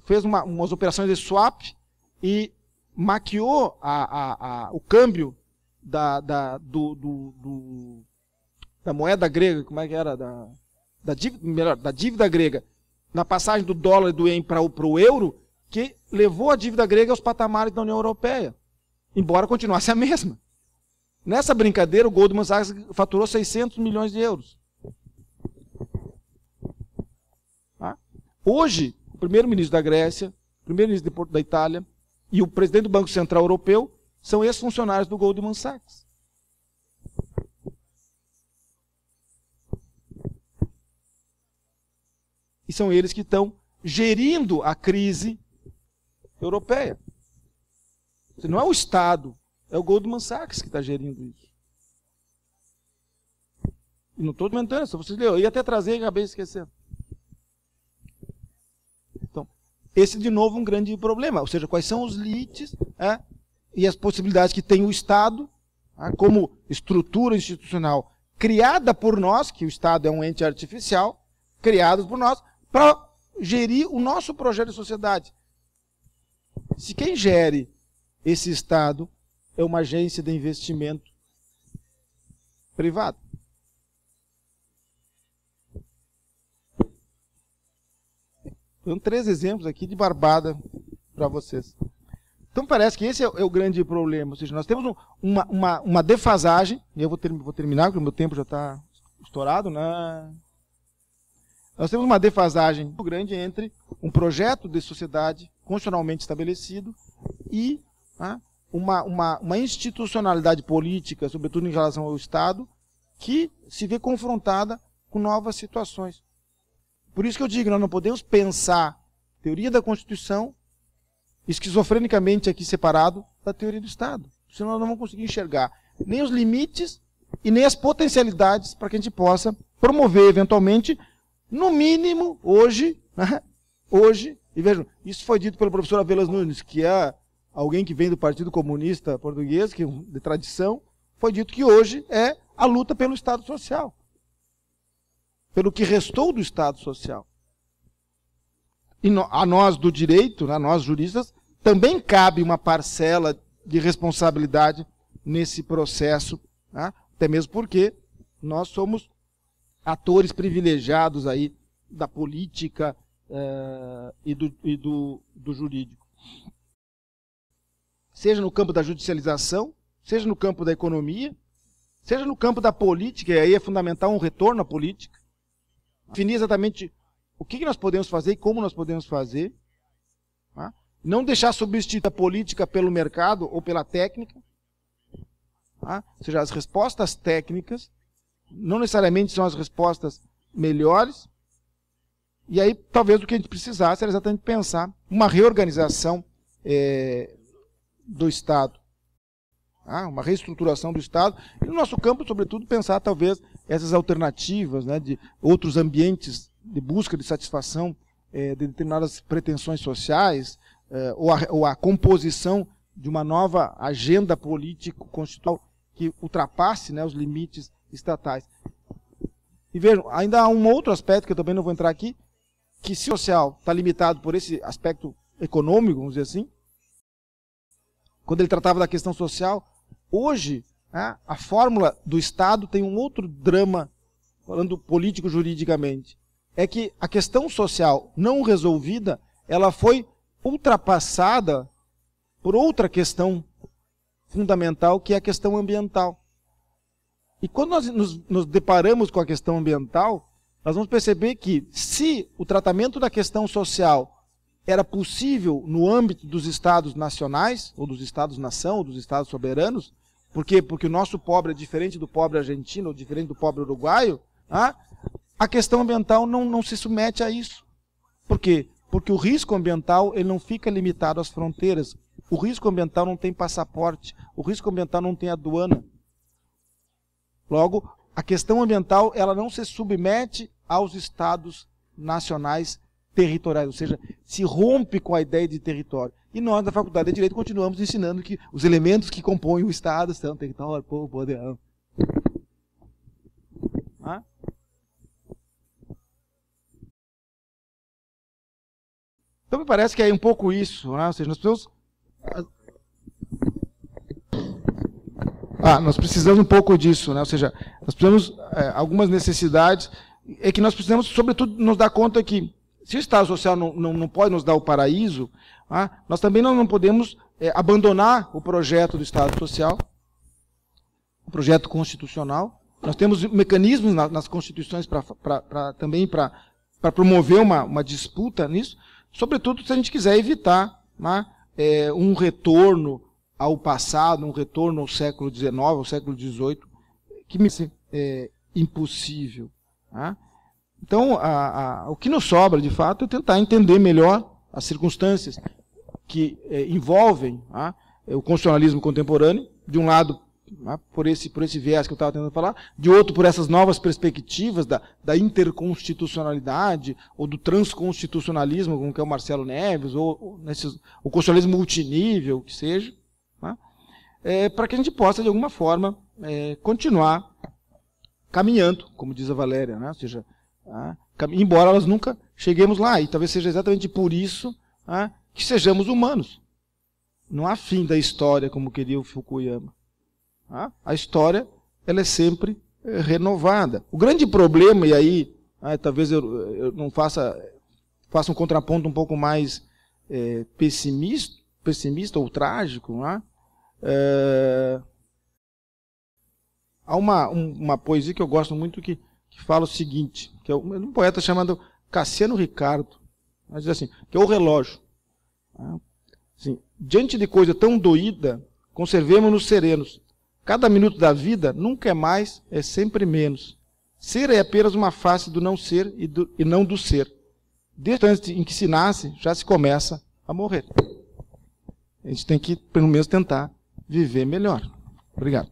Fez umas operações de swap e maquiou o câmbio da moeda grega, como é que era? Da dívida grega, na passagem do dólar e do ien para o euro, que levou a dívida grega aos patamares da União Europeia, embora continuasse a mesma. Nessa brincadeira, o Goldman Sachs faturou 600 milhões de euros. Hoje, o primeiro-ministro da Grécia, o primeiro-ministro da Itália e o presidente do Banco Central Europeu são ex-funcionários do Goldman Sachs. E são eles que estão gerindo a crise europeia. Não é o Estado, é o Goldman Sachs que está gerindo isso. E não estou comentando, só vocês leram. Eu ia até trazer e acabei esquecendo. Então, esse de novo é um grande problema. Ou seja, quais são os limites e as possibilidades que tem o Estado, como estrutura institucional criada por nós, que o Estado é um ente artificial, criado por nós, para gerir o nosso projeto de sociedade. Se quem gere esse Estado é uma agência de investimento privada. Então, 3 exemplos aqui de barbada para vocês. Então parece que esse é o grande problema. Ou seja, nós temos uma defasagem, e eu vou terminar, porque o meu tempo já está estourado, né? Nós temos uma defasagem muito grande entre um projeto de sociedade constitucionalmente estabelecido e uma institucionalidade política, sobretudo em relação ao Estado, que se vê confrontada com novas situações. Por isso que eu digo, nós não podemos pensar teoria da Constituição esquizofrenicamente aqui separado da teoria do Estado. Senão nós não vamos conseguir enxergar nem os limites e nem as potencialidades para que a gente possa promover, eventualmente, no mínimo, hoje, e vejam, isso foi dito pelo professor Avelas Nunes, que é alguém que vem do Partido Comunista Português, que é de tradição, foi dito que hoje é a luta pelo Estado Social. Pelo que restou do Estado Social. E a nós do direito, a nós juristas, também cabe uma parcela de responsabilidade nesse processo, até mesmo porque nós somos atores privilegiados aí da política e do jurídico. Seja no campo da judicialização, seja no campo da economia, seja no campo da política, e aí é fundamental um retorno à política. Definir exatamente o que nós podemos fazer e como nós podemos fazer. Não deixar substituir a política pelo mercado ou pela técnica. Ou seja, as respostas técnicas não necessariamente são as respostas melhores. E aí, talvez o que a gente precisasse era exatamente pensar uma reorganização do Estado. Uma reestruturação do Estado. E no nosso campo, sobretudo, pensar talvez essas alternativas, de outros ambientes de busca de satisfação de determinadas pretensões sociais, ou a composição de uma nova agenda político-constitucional que ultrapasse, né, os limites estatais. E vejam, ainda há um outro aspecto que eu também não vou entrar aqui, que se o social está limitado por esse aspecto econômico, vamos dizer assim, quando ele tratava da questão social, hoje, né, a fórmula do Estado tem um outro drama, falando político-juridicamente, é que a questão social não resolvida, ela foi ultrapassada por outra questão fundamental, que é a questão ambiental. E quando nós nos deparamos com a questão ambiental, nós vamos perceber que, se o tratamento da questão social era possível no âmbito dos estados nacionais, ou dos estados-nação, ou dos estados soberanos, porque o nosso pobre é diferente do pobre argentino, ou diferente do pobre uruguaio, a questão ambiental não se submete a isso. Por quê? Porque o risco ambiental ele não fica limitado às fronteiras. O risco ambiental não tem passaporte. O risco ambiental não tem aduana. Logo, a questão ambiental ela não se submete aos estados nacionais territoriais, ou seja, se rompe com a ideia de território. E nós, na Faculdade de Direito, continuamos ensinando que os elementos que compõem o Estado são território, povo, poder. Então me parece que é um pouco isso, né? Ou seja, nós precisamos um pouco disso, né? Ou seja, nós precisamos algumas necessidades, é que nós precisamos, sobretudo, nos dar conta que se o Estado social não pode nos dar o paraíso, nós também não podemos abandonar o projeto do Estado social, o projeto constitucional. Nós temos mecanismos nas constituições também para promover uma disputa nisso, sobretudo se a gente quiser evitar um retorno ao passado, um retorno ao século XIX, ao século XVIII, que me parece impossível. Então, o que nos sobra, de fato, é tentar entender melhor as circunstâncias que envolvem o constitucionalismo contemporâneo, de um lado, por esse viés que eu estava tentando falar, de outro, por essas novas perspectivas da interconstitucionalidade, ou do transconstitucionalismo, como que é o Marcelo Neves, ou o constitucionalismo multinível, que seja, para que a gente possa, de alguma forma, continuar caminhando, como diz a Valéria, né? Ou seja, embora nós nunca cheguemos lá, e talvez seja exatamente por isso que sejamos humanos. Não há fim da história, como queria o Fukuyama. A história ela é sempre renovada. O grande problema, e aí talvez eu não faça um contraponto um pouco mais pessimista ou trágico, há uma poesia que eu gosto muito que fala o seguinte, que é um poeta chamado Cassiano Ricardo, diz assim, que é o relógio. Assim, diante de coisa tão doída, conservemo-nos serenos. Cada minuto da vida nunca é mais, é sempre menos. Ser é apenas uma face do não ser e não do ser. Desde o instante em que se nasce, já se começa a morrer. A gente tem que, pelo menos, tentar viver melhor. Obrigado.